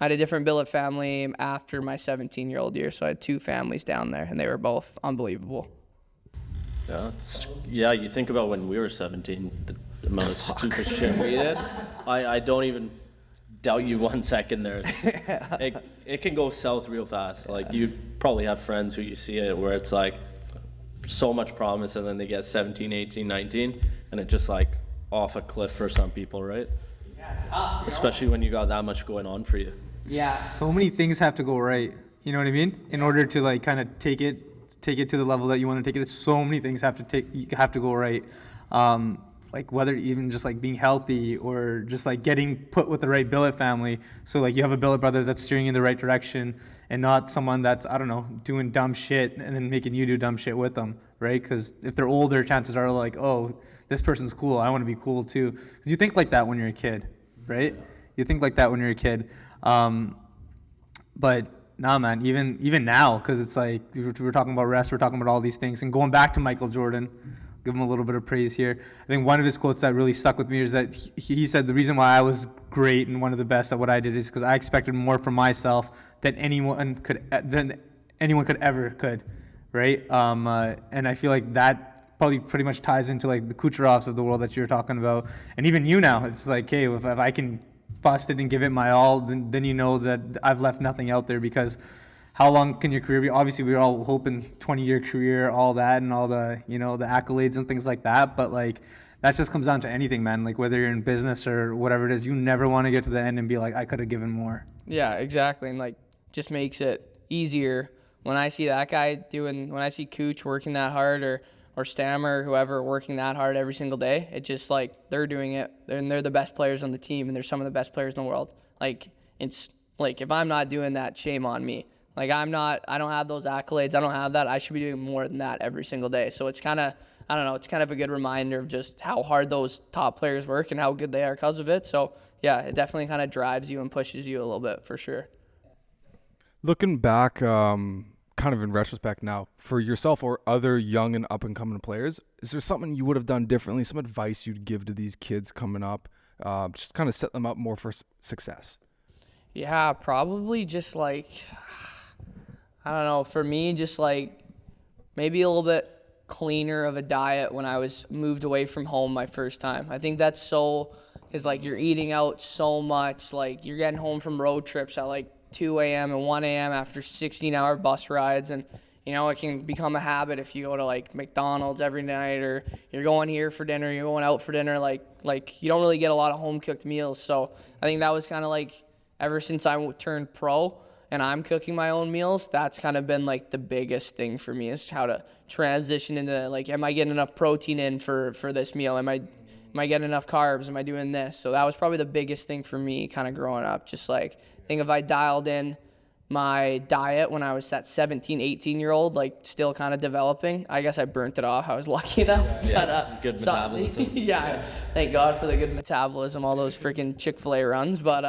had a different billet family after my 17-year-old year, so I had 2 families down there, and they were both unbelievable. Yeah, you think about when we were 17, the amount of stupid shit we did. I don't even doubt you 1 second there. It can go south real fast. Like you probably have friends who you see it where it's like so much promise, and then they get 17, 18, 19, and it's just like off a cliff for some people, right? Yeah, it's tough. Especially when you got that much going on for you. Yeah. So many things have to go right. You know what I mean? In order to like kind of take it to the level that you want to take it. So many things have to go right. like whether even just like being healthy or just like getting put with the right billet family. So like you have a billet brother that's steering you in the right direction and not someone that's, I don't know, doing dumb shit and then making you do dumb shit with them, right? Because if they're older, chances are like, oh, this person's cool, I want to be cool too. Because you think like that when you're a kid, right? You think like that when you're a kid. But nah, man, even now, because it's like we're talking about rest, we're talking about all these things. And going back to Michael Jordan, give him a little bit of praise here. I think one of his quotes that really stuck with me is that he said the reason why I was great and one of the best at what I did is because I expected more from myself than anyone could ever, right? And I feel like that probably pretty much ties into like the Kucherovs of the world that you're talking about, and even you now. It's like, hey, if I can bust it and give it my all, then you know that I've left nothing out there. Because how long can your career be? Obviously, we were all hoping 20-year career, all that, and all the, you know, the accolades and things like that. But like, that just comes down to anything, man. Like whether you're in business or whatever it is, you never want to get to the end and be like, I could have given more. Yeah, exactly. And like, just makes it easier when I see that guy when I see Cooch working that hard, or Stammer, whoever, working that hard every single day. It just like, they're doing it, and they're the best players on the team, and they're some of the best players in the world. Like, it's like, if I'm not doing that, shame on me. Like, I don't have those accolades, I don't have that, I should be doing more than that every single day. So it's kind of, I don't know, it's kind of a good reminder of just how hard those top players work and how good they are because of it. So yeah, it definitely kind of drives you and pushes you a little bit, for sure. Looking back, kind of in retrospect now, for yourself or other young and up-and-coming players, is there something you would have done differently, some advice you'd give to these kids coming up, just kind of set them up more for success? Yeah, probably just like, I don't know, for me, just like maybe a little bit cleaner of a diet when I was moved away from home my first time. I think that's is like you're eating out so much, like you're getting home from road trips at like 2 a.m. and 1 a.m. after 16-hour bus rides, and you know, it can become a habit if you go to like McDonald's every night, or you're going here for dinner, you're going out for dinner, like you don't really get a lot of home cooked meals. So I think that was kind of like, ever since I turned pro and I'm cooking my own meals, that's kind of been like the biggest thing for me, is how to transition into like, am I getting enough protein in for this meal? Am I getting enough carbs? Am I doing this? So that was probably the biggest thing for me kind of growing up. Just like, I think if I dialed in my diet when I was that 17, 18-year-old, like still kind of developing, I guess I burnt it off. I was lucky enough. Yeah, But, good metabolism. Yeah, thank God for the good metabolism, all those freaking Chick-fil-A runs. But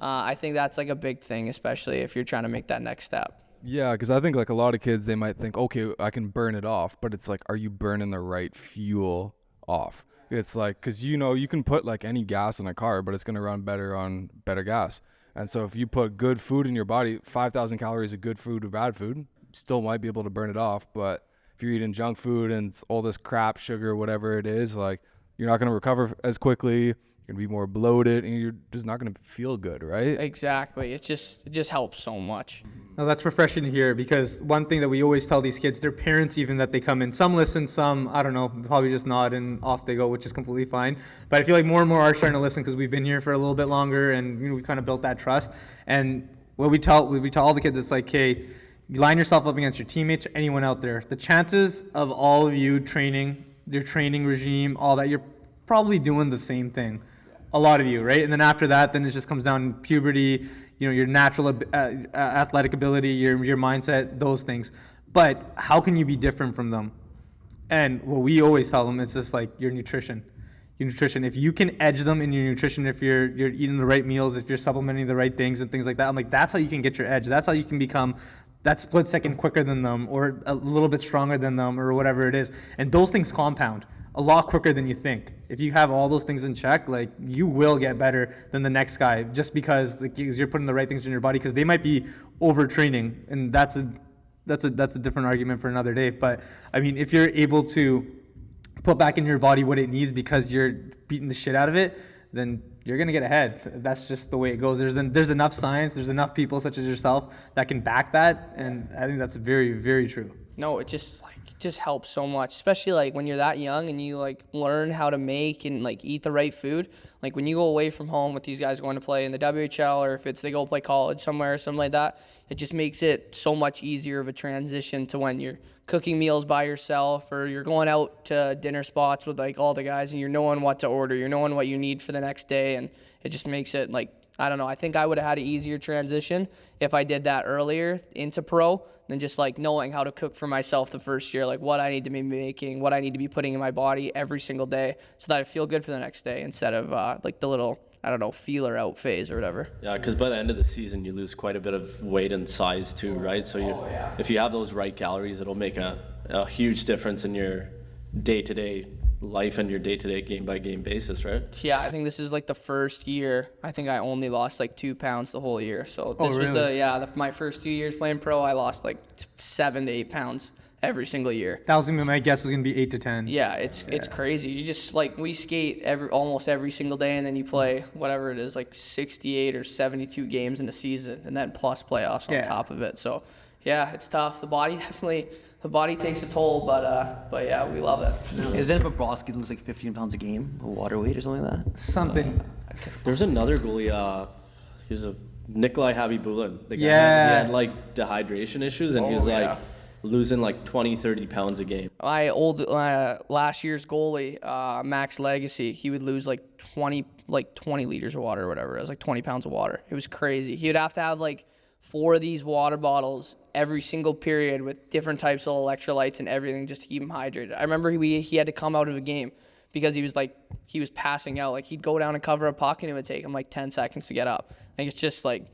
I think that's like a big thing, especially if you're trying to make that next step. Yeah, because I think like a lot of kids, they might think, okay, I can burn it off, but it's like, are you burning the right fuel off? It's like, because you know, you can put like any gas in a car, but it's going to run better on better gas. And so if you put good food in your body, 5,000 calories of good food or bad food, you still might be able to burn it off. But if you're eating junk food and it's all this crap, sugar, whatever it is, like you're not going to recover as quickly. You're going to be more bloated, and you're just not going to feel good, right? Exactly. It just helps so much. No, that's refreshing to hear, because one thing that we always tell these kids, their parents even, that they come in, some listen, some, I don't know, probably just nod and off they go, which is completely fine. But I feel like more and more are starting to listen because we've been here for a little bit longer, and you know, we kind of built that trust. And what we tell all the kids, it's like, hey, you line yourself up against your teammates or anyone out there. The chances of all of you training, your training regime, all that, you're probably doing the same thing. A lot of you, right? And then after that, then it just comes down to puberty, you know, your natural athletic ability, your mindset, those things. But how can you be different from them? And what we always tell them, it's just like your nutrition. Your nutrition. If you can edge them in your nutrition, if you're eating the right meals, if you're supplementing the right things and things like that, I'm like, that's how you can get your edge. That's how you can become that split second quicker than them, or a little bit stronger than them, or whatever it is. And those things compound a lot quicker than you think. If you have all those things in check, like, you will get better than the next guy, just because like, you're putting the right things in your body, because they might be overtraining, and that's a different argument for another day. But I mean, if you're able to put back in your body what it needs because you're beating the shit out of it, then you're gonna get ahead. That's just the way it goes. There's enough science, there's enough people such as yourself that can back that, and I think that's very, very true. No, it just helps so much, especially like when you're that young and you like learn how to make and like eat the right food. Like when you go away from home with these guys going to play in the WHL, or if it's they go play college somewhere or something like that, it just makes it so much easier of a transition to when you're cooking meals by yourself, or you're going out to dinner spots with like all the guys and you're knowing what to order, you're knowing what you need for the next day, and it just makes it like, I don't know, I think I would have had an easier transition if I did that earlier into pro than just like knowing how to cook for myself the first year, like what I need to be making, what I need to be putting in my body every single day so that I feel good for the next day instead of like the little, I don't know, feeler out phase or whatever. Yeah, because by the end of the season, you lose quite a bit of weight and size too, right? So if you have those right calories, it'll make a huge difference in your day-to-day life and your day-to-day game-by-game basis, right? Yeah, I think this is like the first year. I think I only lost like 2 pounds the whole year. So this was my first 2 years playing pro. I lost like 7 to 8 pounds every single year. That was gonna be my guess was gonna be 8 to 10. Yeah, it's crazy. You just like we skate almost every single day, and then you play whatever it is, like 68 or 72 games in a season, and then plus playoffs on top of it. So yeah, it's tough. The body takes a toll, but yeah, we love it. Isn't it Bobrovsky lose like 15 pounds a game of water weight or something like that? Something. There's another goalie, he was a Nikolai Habibulin. The guy, he had like dehydration issues, and he was like losing like 20, 30 pounds a game. My last year's goalie, Max Legacy, he would lose like 20 liters of water or whatever. It was like 20 pounds of water. It was crazy. He would have to have like 4 of these water bottles every single period with different types of electrolytes and everything just to keep him hydrated. I remember he had to come out of a game because he was passing out. Like he'd go down and cover a puck and it would take him like 10 seconds to get up. Like it's just like,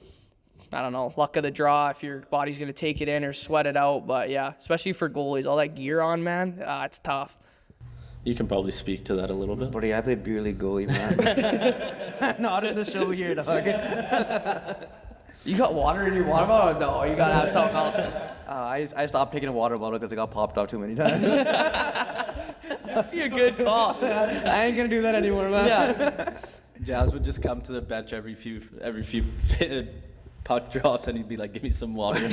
I don't know, luck of the draw if your body's going to take it in or sweat it out. But yeah, especially for goalies, all that gear on, man, it's tough. You can probably speak to that a little bit. Buddy, I played beer league goalie, man. Not in the show here, dog. You got water in your water bottle? No, you got to have something else in there. I stopped taking a water bottle because I got popped off too many times. That's actually a good call. I ain't going to do that anymore, man. Yeah. Jazz would just come to the bench every few puck drops, and he'd be like, "Give me some water."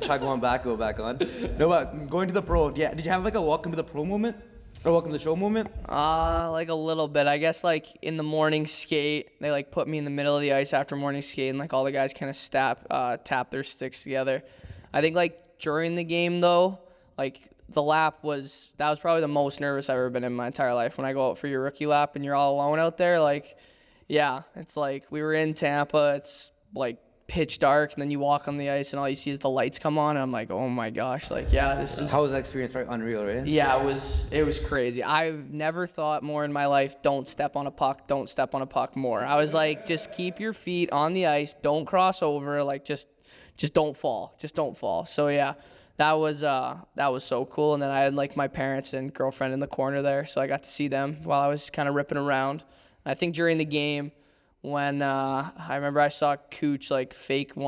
Chug one back, go back on. No, but going to the pro, yeah. Did you have like a welcome to the pro moment? Or welcome to the show moment? Like a little bit. I guess like in the morning skate, they like put me in the middle of the ice after morning skate, and like all the guys kind of tap their sticks together. I think like during the game though, like the lap that was probably the most nervous I've ever been in my entire life. When I go out for your rookie lap and you're all alone out there, like, yeah, it's like we were in Tampa. It's like pitch dark, and then you walk on the ice and all you see is the lights come on, and I'm like, oh my gosh, like, yeah, this is... How was that experience? Very unreal, right? Yeah, it was crazy. I've never thought more in my life, don't step on a puck more. I was like, just keep your feet on the ice, don't cross over, like, just don't fall. So yeah, that was so cool. And then I had like my parents and girlfriend in the corner there, so I got to see them while I was kind of ripping around. I think during the game, when I remember I saw Cooch like fake a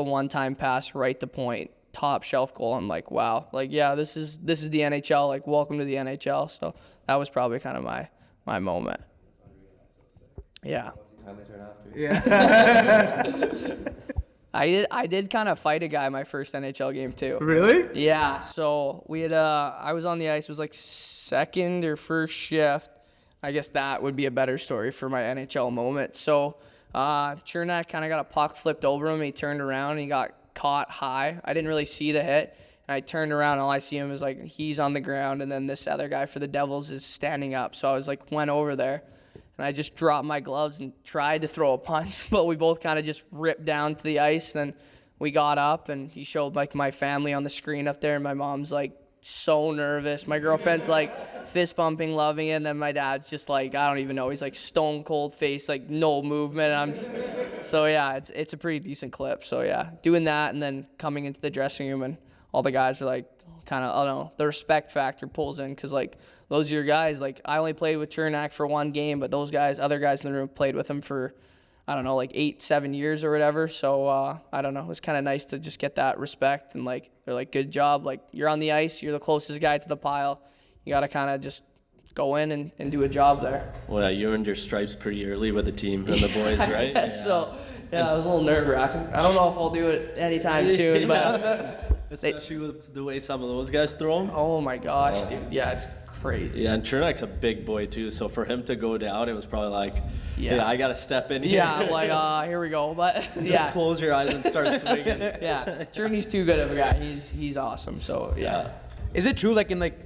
one-time pass right to point, top shelf goal. I'm like, wow, like, yeah, this is the NHL, like, welcome to the NHL. So that was probably kind of my moment. Yeah. I did kind of fight a guy my first NHL game too. Really? Yeah. So we had I was on the ice. It was like second or first shift. I guess that would be a better story for my NHL moment. So Chernak kind of got a puck flipped over him. He turned around and he got caught high. I didn't really see the hit. And I turned around and all I see him is like he's on the ground, and then this other guy for the Devils is standing up. So I was like, went over there and I just dropped my gloves and tried to throw a punch, but we both kind of just ripped down to the ice. And then we got up and he showed like my family on the screen up there, and my mom's like so nervous. My girlfriend's like fist bumping, loving it, and then my dad's just like, I don't even know, he's like stone cold face, like no movement. So yeah, it's a pretty decent clip. So yeah, doing that and then coming into the dressing room and all the guys are like, kind of, I don't know, the respect factor pulls in, because like those are your guys. Like I only played with Chernak for one game, but those guys, other guys in the room, played with him for, I don't know, like 8-7 years or whatever. So I don't know, it was kind of nice to just get that respect, and like they're like, good job, like you're on the ice, you're the closest guy to the pile, you got to kind of just go in and do a job there. Well, yeah, you earned your stripes pretty early with the team and the boys, right? So yeah, it was a little nerve-wracking. I don't know if I'll do it anytime soon, but Especially with the way some of those guys throw them. Oh my gosh, dude. Yeah, it's crazy. Yeah, and Chernak's a big boy too, so for him to go down, it was probably like, Yeah. hey, I gotta step in here. Yeah, I'm like, here we go. But Just yeah, close your eyes and start swinging. yeah. Journey's too good of a guy. He's awesome. So yeah. Is it true, like in like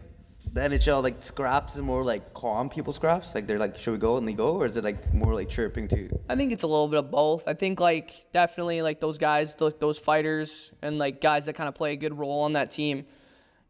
the NHL, like scraps is more like calm people scraps? Like they're like, should we go, and they go, or is it like more like chirping too? I think it's a little bit of both. I think like definitely like those guys, those fighters, and like guys that kind of play a good role on that team.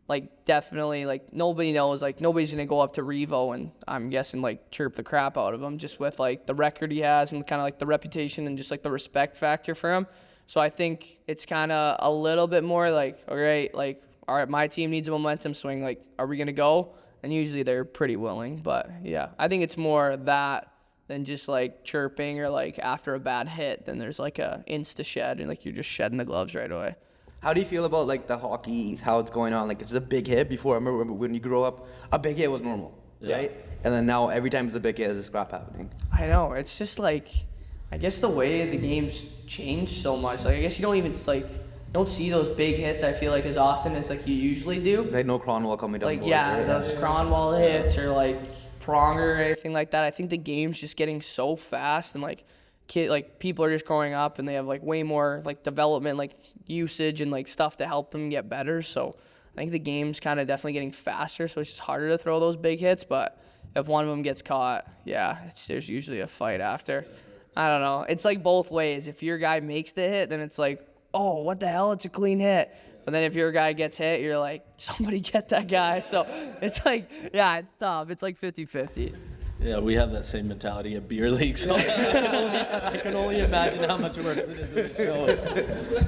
Like definitely like nobody knows, like nobody's gonna go up to Revo and I'm guessing like chirp the crap out of him just with like the record he has and kind of like the reputation and just like the respect factor for him. So I think it's kind of a little bit more like, all right, my team needs a momentum swing. Like, are we gonna go? And usually they're pretty willing. But yeah, I think it's more that than just like chirping or like after a bad hit. Then there's like a insta shed and like you're just shedding the gloves right away. How do you feel about like the hockey, how it's going on? Like it's a big hit before. I remember when you grow up, a big hit was normal, right? And then now every time it's a big hit, there's a scrap happening. I know. It's just like, I guess the way the game's changed so much. Like I guess you don't even like, you don't see those big hits. I feel like as often as like you usually do. Like no Cronwall coming down. Like boards, yeah, right? those Cronwall hits or like Pronger or anything like that. I think the game's just getting so fast and like people are just growing up and they have like way more like development, like usage and like stuff to help them get better. So I think the game's kind of definitely getting faster. So it's just harder to throw those big hits. But if one of them gets caught, yeah, there's usually a fight after. I don't know. It's like both ways. If your guy makes the hit, then it's like, oh, what the hell? It's a clean hit. But then if your guy gets hit, you're like, somebody get that guy. So it's like, yeah, it's tough. It's like 50-50. Yeah, we have that same mentality at beer league, so I can only imagine how much worse it is in the show.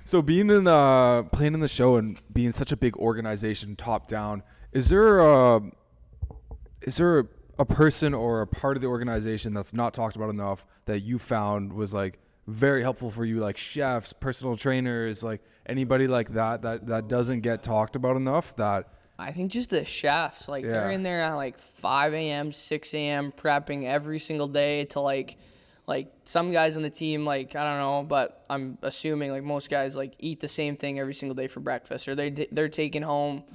So being in playing in the show and being such a big organization, top down, is there a person or a part of the organization that's not talked about enough that you found was like very helpful for you, like chefs, personal trainers, like anybody like that doesn't get talked about enough? That I think just the chefs, like they're in there at like 5 a.m., 6 a.m. prepping every single day to like some guys on the team, like, I don't know, but I'm assuming like most guys like eat the same thing every single day for breakfast, or they're taking home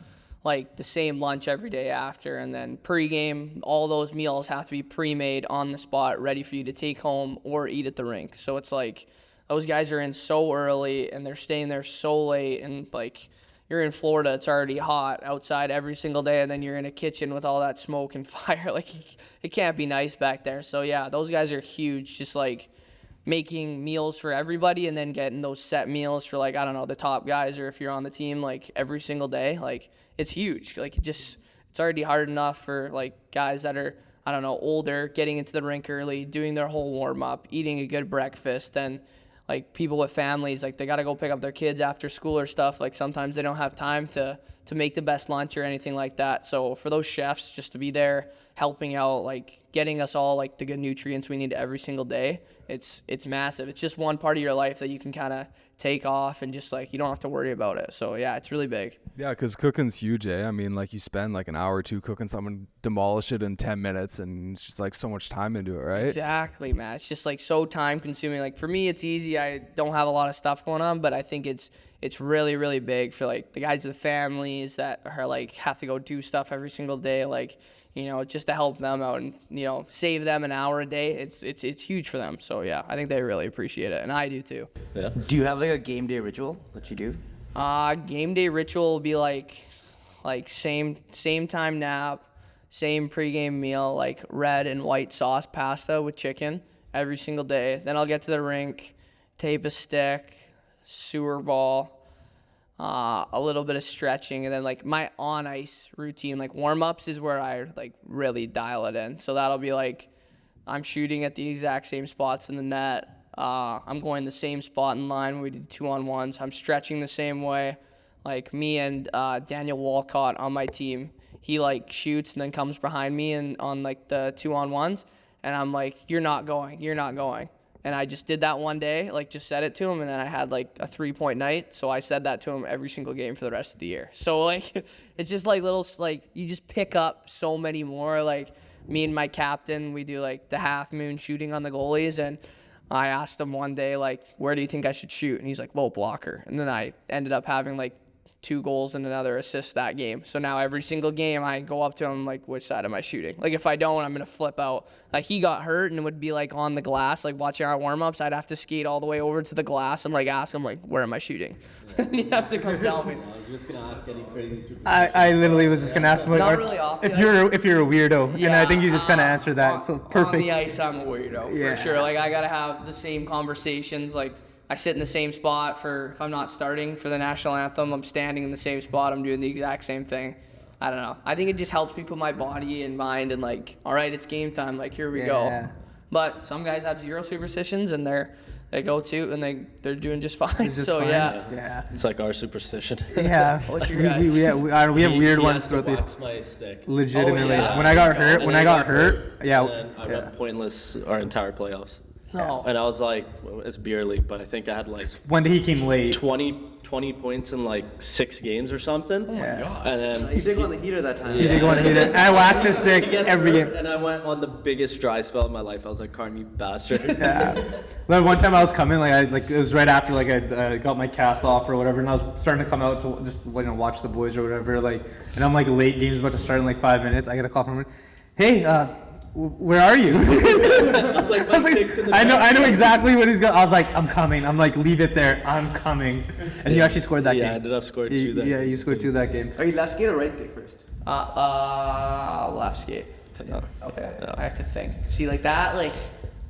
like the same lunch every day after. And then pregame, all those meals have to be pre-made on the spot, ready for you to take home or eat at the rink. So it's like those guys are in so early and they're staying there so late, and like you're in Florida, it's already hot outside every single day, and then you're in a kitchen with all that smoke and fire. Like, it can't be nice back there. So, yeah, those guys are huge, just, like, making meals for everybody and then getting those set meals for, like, I don't know, the top guys, or if you're on the team, like, every single day. Like, it's huge. Like, it's already hard enough for, like, guys that are, I don't know, older, getting into the rink early, doing their whole warm-up, eating a good breakfast, then like people with families, like they got to go pick up their kids after school or stuff. Like sometimes they don't have time to make the best lunch or anything like that. So for those chefs just to be there helping out, like getting us all like the good nutrients we need every single day, it's massive. It's just one part of your life that you can kind of take off and just like you don't have to worry about it. So yeah, it's really big. Yeah, because cooking's huge, eh? I mean, like you spend like an hour or two cooking something, demolish it in 10 minutes, and it's just like so much time into it, right? Exactly, man. It's just like so time consuming. Like for me, it's easy. I don't have a lot of stuff going on, but I think it's really, really big for like the guys with families that are like have to go do stuff every single day. Like, you know, just to help them out and, you know, save them an hour a day. It's huge for them. So yeah, I think they really appreciate it, and I do too. Yeah. Do you have like a game day ritual that you do? Game day ritual will be like same time nap, same pregame meal, like red and white sauce pasta with chicken every single day. Then I'll get to the rink, tape a stick, sewer ball, a little bit of stretching, and then like my on ice routine, like warm ups is where I like really dial it in. So that'll be like I'm shooting at the exact same spots in the net. I'm going the same spot in line when we did 2-on-1s. I'm stretching the same way. Like me and Daniel Walcott on my team, he like shoots and then comes behind me and on like the 2-on-1s, and I'm like, you're not going. And I just did that one day, like just said it to him, and then I had like a 3-point night. So I said that to him every single game for the rest of the year. So like, it's just like little, like you just pick up so many more. Like me and my captain, we do like the half moon shooting on the goalies, and I asked him one day, like, where do you think I should shoot? And he's like, low blocker. And then I ended up having like 2 goals and another assist that game. So now every single game I go up to him like, which side am I shooting? Like if I don't, I'm gonna flip out. Like he got hurt and it would be like on the glass, like watching our warm-ups. I'd have to skate all the way over to the glass and like ask him like, where am I shooting? And he'd have to come tell me. I was just gonna ask any crazy. I literally was just gonna ask him, like, Not really off if the you're a weirdo, and I think you just kind of uh, answered that. So On perfect. the ice, I'm a weirdo Yeah. for sure. Like I gotta have the same conversations. Like I sit in the same spot for if I'm not starting for the national anthem, I'm standing in the same spot. I'm doing the exact same thing. I don't know. I think it just helps me put my body and mind and like, all right, it's game time. Like here we Yeah. go. But some guys have 0 superstitions and they go to and they're doing just fine. Just So fine. yeah. Yeah. It's like our superstition. Yeah. What's your we, guys? we, we have He weird has ones to throughout the wax my stick. legitimately. Oh, yeah. When I got And hurt, And when then I got hurt, yeah. And then I went pointless our entire playoffs. No. And I was like, well, it's beer league, but I think I had like One day he came late. 20 points in like 6 games or something. Oh my gosh. And then You did go on the heater that time. He did go on a heater. And I waxed his stick he gets every hurt, game. and I went on the biggest dry spell of my life. I was like, Carm, you bastard. Yeah. Then one time I was coming, like it was right after like I got my cast off or whatever, and I was starting to come out to just watch the boys or whatever. Like, and I'm like late. Game's about to start in like 5 minutes. I get a call from him. Hey, where are you? I was like, my stick's in the I back. know exactly what he's got. I was like, I'm coming. I'm like, leave it there. I'm coming. And you actually scored that Yeah, game. I ended up scoring 2 that Yeah, game. you scored 2 that game. Are you left skate or right skate first? Left skate. Okay. I have to think. See, like that, like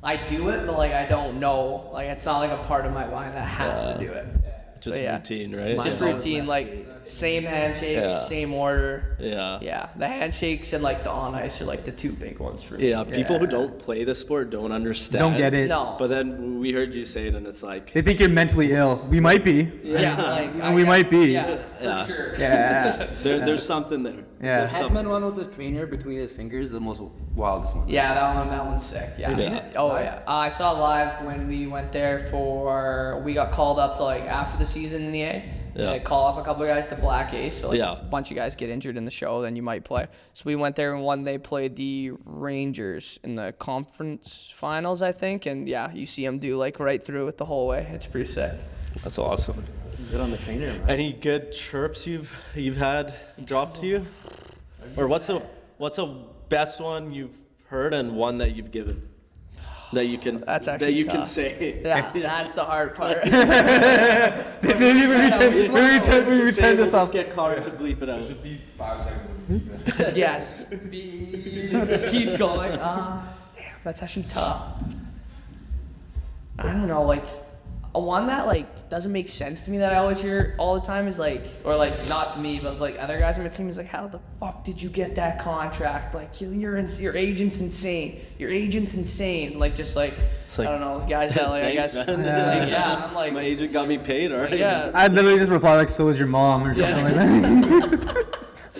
I do it, but like I don't know. Like it's not like a part of my mind that has to do it. Just But yeah. routine, right? Just routine, like same handshakes, Yeah. same order. Yeah. Yeah, the handshakes and like the on ice are like the 2 big ones for me. Yeah, people who don't play the sport don't understand. Don't get it. No. But then we heard you say it, and it's like, They think you're mentally ill. We might be. Yeah, like We might be. Yeah, for Yeah. sure. Yeah. there's something there. Yeah. The headman one with the trainer between his fingers is the most wildest one. Yeah, that one's sick. Yeah. Yeah. Oh yeah. I saw it live when we went there we got called up to like after the season in the A. Yeah. They call up a couple of guys to Black Ace. So like Yeah. if a bunch of guys get injured in the show, then you might play. So we went there and one day played the Rangers in the conference finals, I think. And yeah, you see them do like right through it the whole way. It's pretty sick. That's awesome. Good on the trainer, man. Any good chirps you've had dropped to you, or what's a best one you've heard and one that you've given that you can That's actually that you tough. can say? Yeah, that's the hard part. Maybe we return this Just off. get Connor to bleep it out. Should be 5 seconds of Just yes. Just keeps going. Damn, that's actually tough. I don't know, like a one that like doesn't make sense to me that I always hear all the time is like, or like not to me, but like other guys on my team is like, how the fuck did you get that contract? Like your agent's insane. Your agent's insane. Like just like, It's like, I don't know, guys that like thanks, I guess man. like yeah, and I'm like My agent got me paid, alright. yeah. I'd literally just reply like, so is your mom or something like that.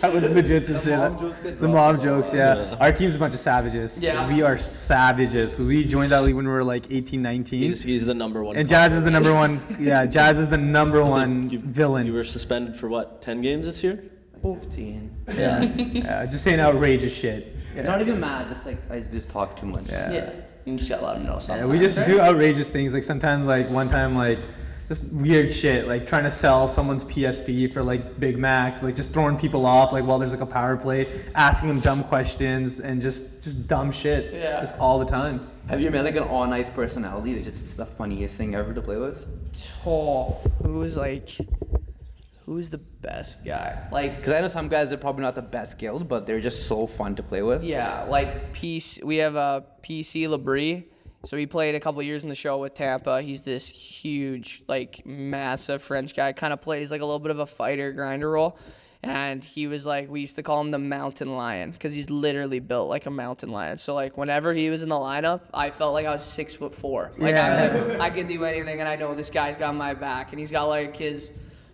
I would legit just say mom that. jokes get The dropped mom a lot. jokes, yeah. Our team's a bunch of savages. Yeah. We are savages. 'Cause we joined that league when we were like 18, 19. He's the number one. And Jazz is the number one. Yeah, Jazz is the number I think one villain. You were suspended for what? 10 games this year? 15. Yeah, just saying outrageous shit. Yeah. Not even mad, just like I just talk too much. Yeah. You just gotta let them know Yeah, something. we just do outrageous things. Like sometimes, like one time, like just weird shit, like trying to sell someone's PSP for like Big Macs, like just throwing people off, like while there's like a power play, asking them dumb questions and just dumb shit, Yeah. just all the time. Have you met like an on-ice personality that just it's the funniest thing ever to play with? Oh, who's the best guy? Like, Because I know some guys are probably not the best skilled, but they're just so fun to play with. yeah, like we have a PC Labrie. So he played a couple years in the show with Tampa. He's this huge, like massive French guy. Kind of plays like a little bit of a fighter grinder role. And he was like, we used to call him the mountain lion because he's literally built like a mountain lion. So like whenever he was in the lineup, I felt like I was 6'4". Like I could do anything, and I know this guy's got my back. And he's got like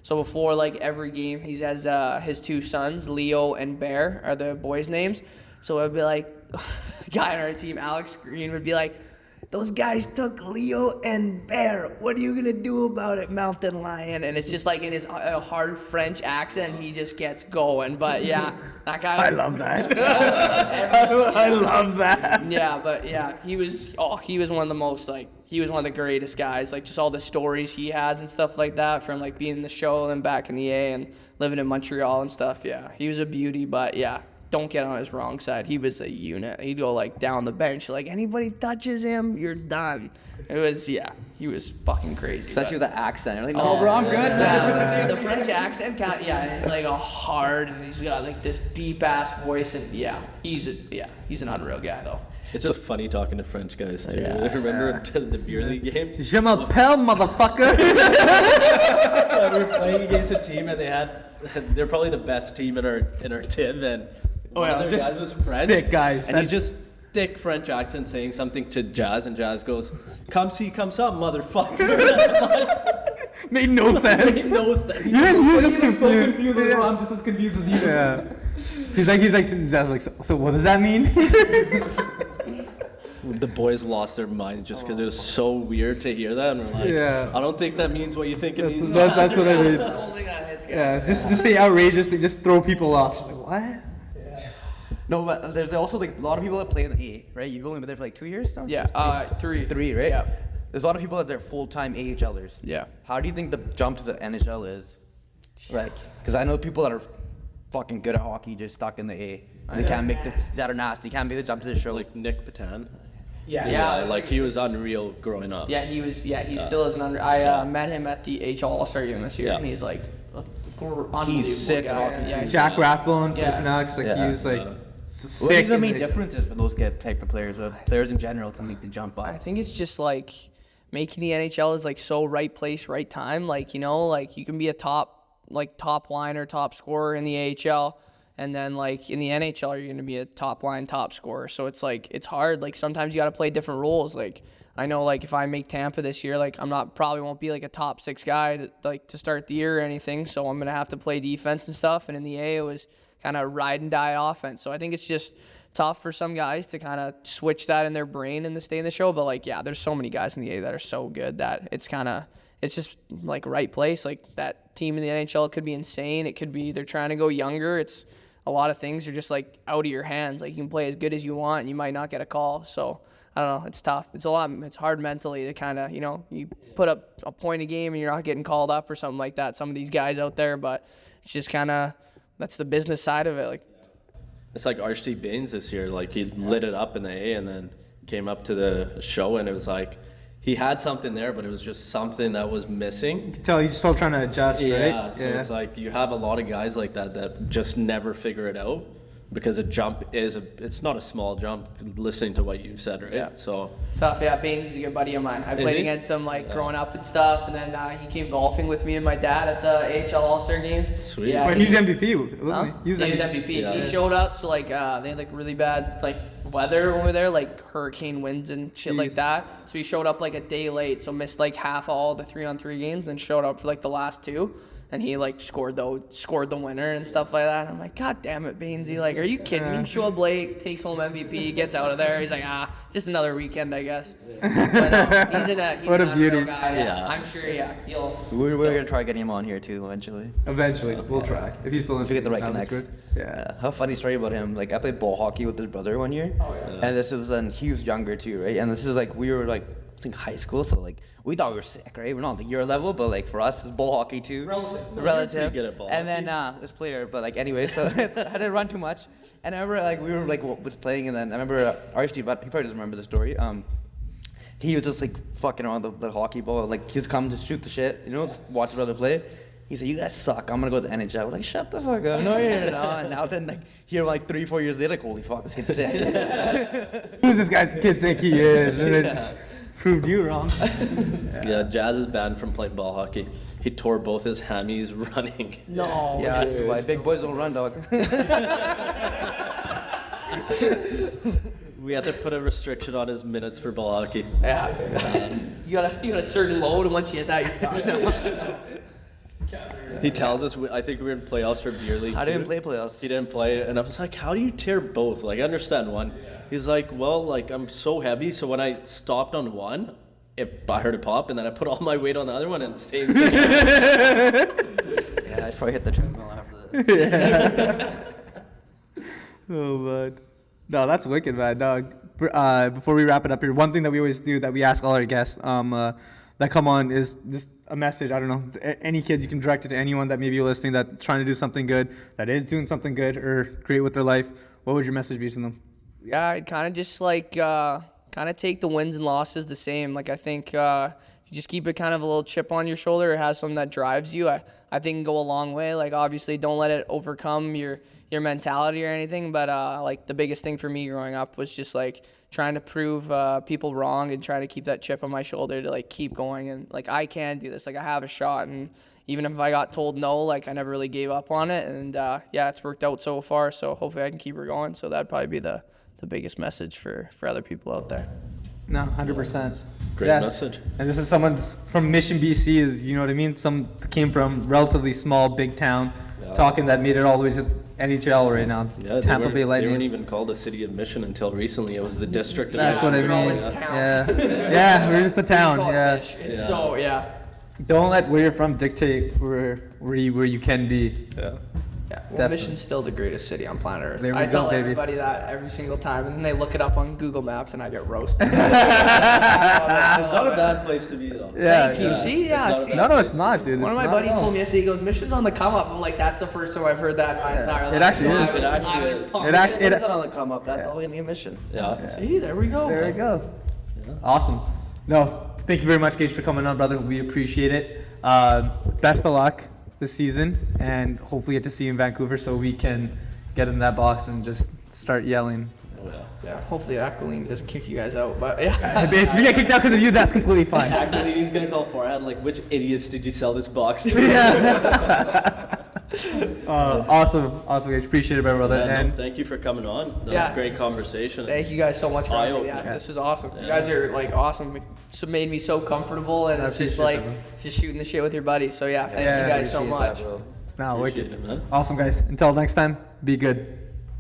so before like every game, he has his 2 sons, Leo and Bear are the boys' names. So it'd be like, a guy on our team, Alex Green, would be like, those guys took Leo and Bear. What are you gonna do about it, Mountain Lion? And it's just like in his hard French accent, he just gets going. But yeah, that guy. I love that. I love that. Yeah, but yeah, he was one of the most like, he was one of the greatest guys. Like just all the stories he has and stuff like that from like being in the show and back in the A and living in Montreal and stuff. Yeah, he was a beauty, but yeah, don't get on his wrong side. He was a unit. He'd go like down the bench, like anybody touches him, you're done. It was, yeah, he was fucking crazy. Especially with the accent. You're like, no, bro, I'm good. Yeah, the French accent, yeah, and it's like a hard, and he's got like this deep ass voice, and yeah, he's an unreal guy though. It's just funny talking to French guys too. Remember the beer league games? Je m'appelle, motherfucker. We were playing against a team and they're probably the best team in our team, and one of their guys was French. Sick guys. And he just thick French accent saying something to Jazz, and Jazz goes, "Come see, come some, motherfucker." Made no sense. Made no sense. You're just confused. Bro, I'm just as confused as you. Yeah. He's like, that's like, so what does that mean? The boys lost their minds just because it was so weird to hear that, and we're like, Yeah. I don't think that means what you think it means. That's what I mean. The whole thing on hits, guys. Yeah, just say outrageous. They just throw people off. Like, what? No, but there's also like a lot of people that play in the A, right? You've only been there for like 2 years now? Yeah, three. 3, right? Yeah. There's a lot of people that are full-time AHLers. Yeah. How do you think the jump to the NHL is? Like, because I know people that are fucking good at hockey just stuck in the A. They can't make that are nasty. Can't make the jump to the show. Like Nick Patan. Yeah, Like he was unreal growing up. Yeah, he was. Yeah, he still is an under. I met him at the HL All-Star game this year, Yeah. and he's like, unbelievable He's sick guy. at hockey, Yeah, too. Jack Rathbone for the Yeah. Canucks. Like, he was like What do sick. you think the and, main like, differences for those type of players, or players in general, to make the jump I up? think it's just like making the NHL is like so right place, right time. Like, you know, like you can be a top liner, top scorer in the AHL. And then like in the NHL, you're going to be a top line, top scorer. So it's like, it's hard. Like sometimes you got to play different roles. Like I know like if I make Tampa this year, like probably won't be like a top 6 guy to start the year or anything. So I'm going to have to play defense and stuff. And in the A, it was kind of ride and die offense. So I think it's just tough for some guys to kind of switch that in their brain and to stay in the show. But like, yeah, there's so many guys in the A that are so good that it's just like right place. Like that team in the NHL could be insane. It could be they're trying to go younger. It's a lot of things are just like out of your hands. Like you can play as good as you want and you might not get a call. So I don't know. It's tough. It's hard mentally to kind of, you know, you put up a point a game and you're not getting called up or something like that. Some of these guys out there, but it's just kind of, that's the business side of it. Like It's like Archie Baines this year. Like he lit it up in the A and then came up to the show, and it was like he had something there, but it was just something that was missing. You can tell he's still trying to adjust, Yeah, right? so it's like you have a lot of guys like that just never figure it out, because a jump it's not a small jump, listening to what you said, right? Yeah. So stuff. Yeah, Baines is a good buddy of mine. I Is played he? against him like growing up and stuff, and then he came golfing with me and my dad at the AHL All-Star game. Sweet. Yeah, When he's MVP, wasn't he? He was MVP. Yeah. He showed up, so like they had like really bad like weather over there, like hurricane winds and shit like Jeez. that. So he showed up like a day late, so missed like half all the 3-on-3 games, then showed up for like the last 2. And he like scored the winner and stuff like that. And I'm like, God damn it, Bainesy! Like, are you kidding me? Show up late, takes home MVP, gets out of there. He's like, just another weekend, I guess. But, he's What a an unreal beauty. guy. Yeah. I'm sure. Yeah, We're gonna try getting him on here too eventually. Eventually, we'll try. If he's still in, If we get the right that's connects. good. Yeah. How funny story about him. Like I played ball hockey with his brother one year, and this was when he was younger too, right? And this is like we were like I think high school, so like we thought we were sick, right? We're not like your level, but like for us it's ball hockey too. Relative. Pretty good at ball And then this player, but like anyway, so I didn't run too much. And I remember like we were like was playing, and then I remember Archie, but he probably doesn't remember the story. He was just like fucking around the hockey ball, like he was coming to shoot the shit, you know, just watch his brother play. He said, "You guys suck. I'm gonna go to the NHL." We're like, "Shut the fuck up!" No, you're not. And now then, like here, like 3-4 years later, like, holy fuck, this kid's sick. Who's this kid think he is? And it just proved you wrong. yeah, Jazz is banned from playing ball hockey. He tore both his hammies running. No. Yeah, that's why big boys don't run, dog. We had to put a restriction on his minutes for ball hockey. Yeah. You got a certain load, and once you hit that, you're done. He tells us, I think we were in playoffs for beer league. I didn't too. play playoffs. He didn't play, and I was like, how do you tear both? Like, I understand one. He's like, well, like, I'm so heavy, so when I stopped on one, I heard it pop, and then I put all my weight on the other one, and same thing. Yeah, I probably hit the treadmill after this. Oh man, no, that's wicked, man. No, before we wrap it up here, one thing that we always do that we ask all our guests that come on is just a message. I don't know, any kids, you can direct it to anyone that may be listening that's trying to do something good, that is doing something good or great with their life. What would your message be to them? Yeah, I'd kind of just like kind of take the wins and losses the same. Like I think you just keep it kind of a little chip on your shoulder, or have something that drives you. I think can go a long way. Like obviously, don't let it overcome your mentality or anything. But like the biggest thing for me growing up was just like trying to prove people wrong and trying to keep that chip on my shoulder to like keep going and like I can do this. Like I have a shot, and even if I got told no, like I never really gave up on it. And yeah, it's worked out so far. So hopefully I can keep her going. So that'd probably be the biggest message for other people out there. No, 100%. Great message. And this is someone from Mission, BC. You know what I mean? Some came from relatively small, big town, talking that made it all the way to NHL right now. Yeah, Tampa Bay Lightning. They weren't even called the city of Mission until recently. It was the district. Of That's what I we're mean. always the town. Yeah, we're just the town. Call it Yeah. Fish. It's so Don't let where you're from dictate where you can be. Yeah. Yeah, well, Definitely. Mission's still the greatest city on planet Earth. There we I go, tell baby. everybody that every single time, and then they look it up on Google Maps, and I get roasted. It's not a bad place to be, though. Yeah. Thank you. yeah. See, yeah, It's not a see. bad No, it's not, dude. One of It's my not buddies at all. told me yesterday, he goes, Mission's on the come up. I'm like, that's the first time I've heard that in my entire life. It actually So is. It actually I was is. pumped. It act- It's not on the come up. That's all we need mission. Yeah. See, there we go. There we go. Awesome. No, thank you very much, Gage, for coming on, brother. We appreciate it. Best of luck this season, and hopefully get to see you in Vancouver so we can get in that box and just start yelling. Yeah, hopefully Aquilini doesn't kick you guys out, but yeah. If we get kicked out because of you, that's completely fine. Actually, he's gonna call forehand. Like, which idiots did you sell this box to? Awesome, Gage. Appreciate it, my brother. Yeah, no, And thank you for coming on. That was Yeah. a great conversation. Thank you guys so much for having me. Eye-opening. Yeah, this was awesome. You Yeah. guys are like awesome. It made me so comfortable, and I it's just appreciate like that, man. just shooting the shit with your buddies. So yeah, thank Yeah, you guys so Appreciate much. that, bro. no, Appreciate wicked. it, man. Awesome, guys. Until next time, be good.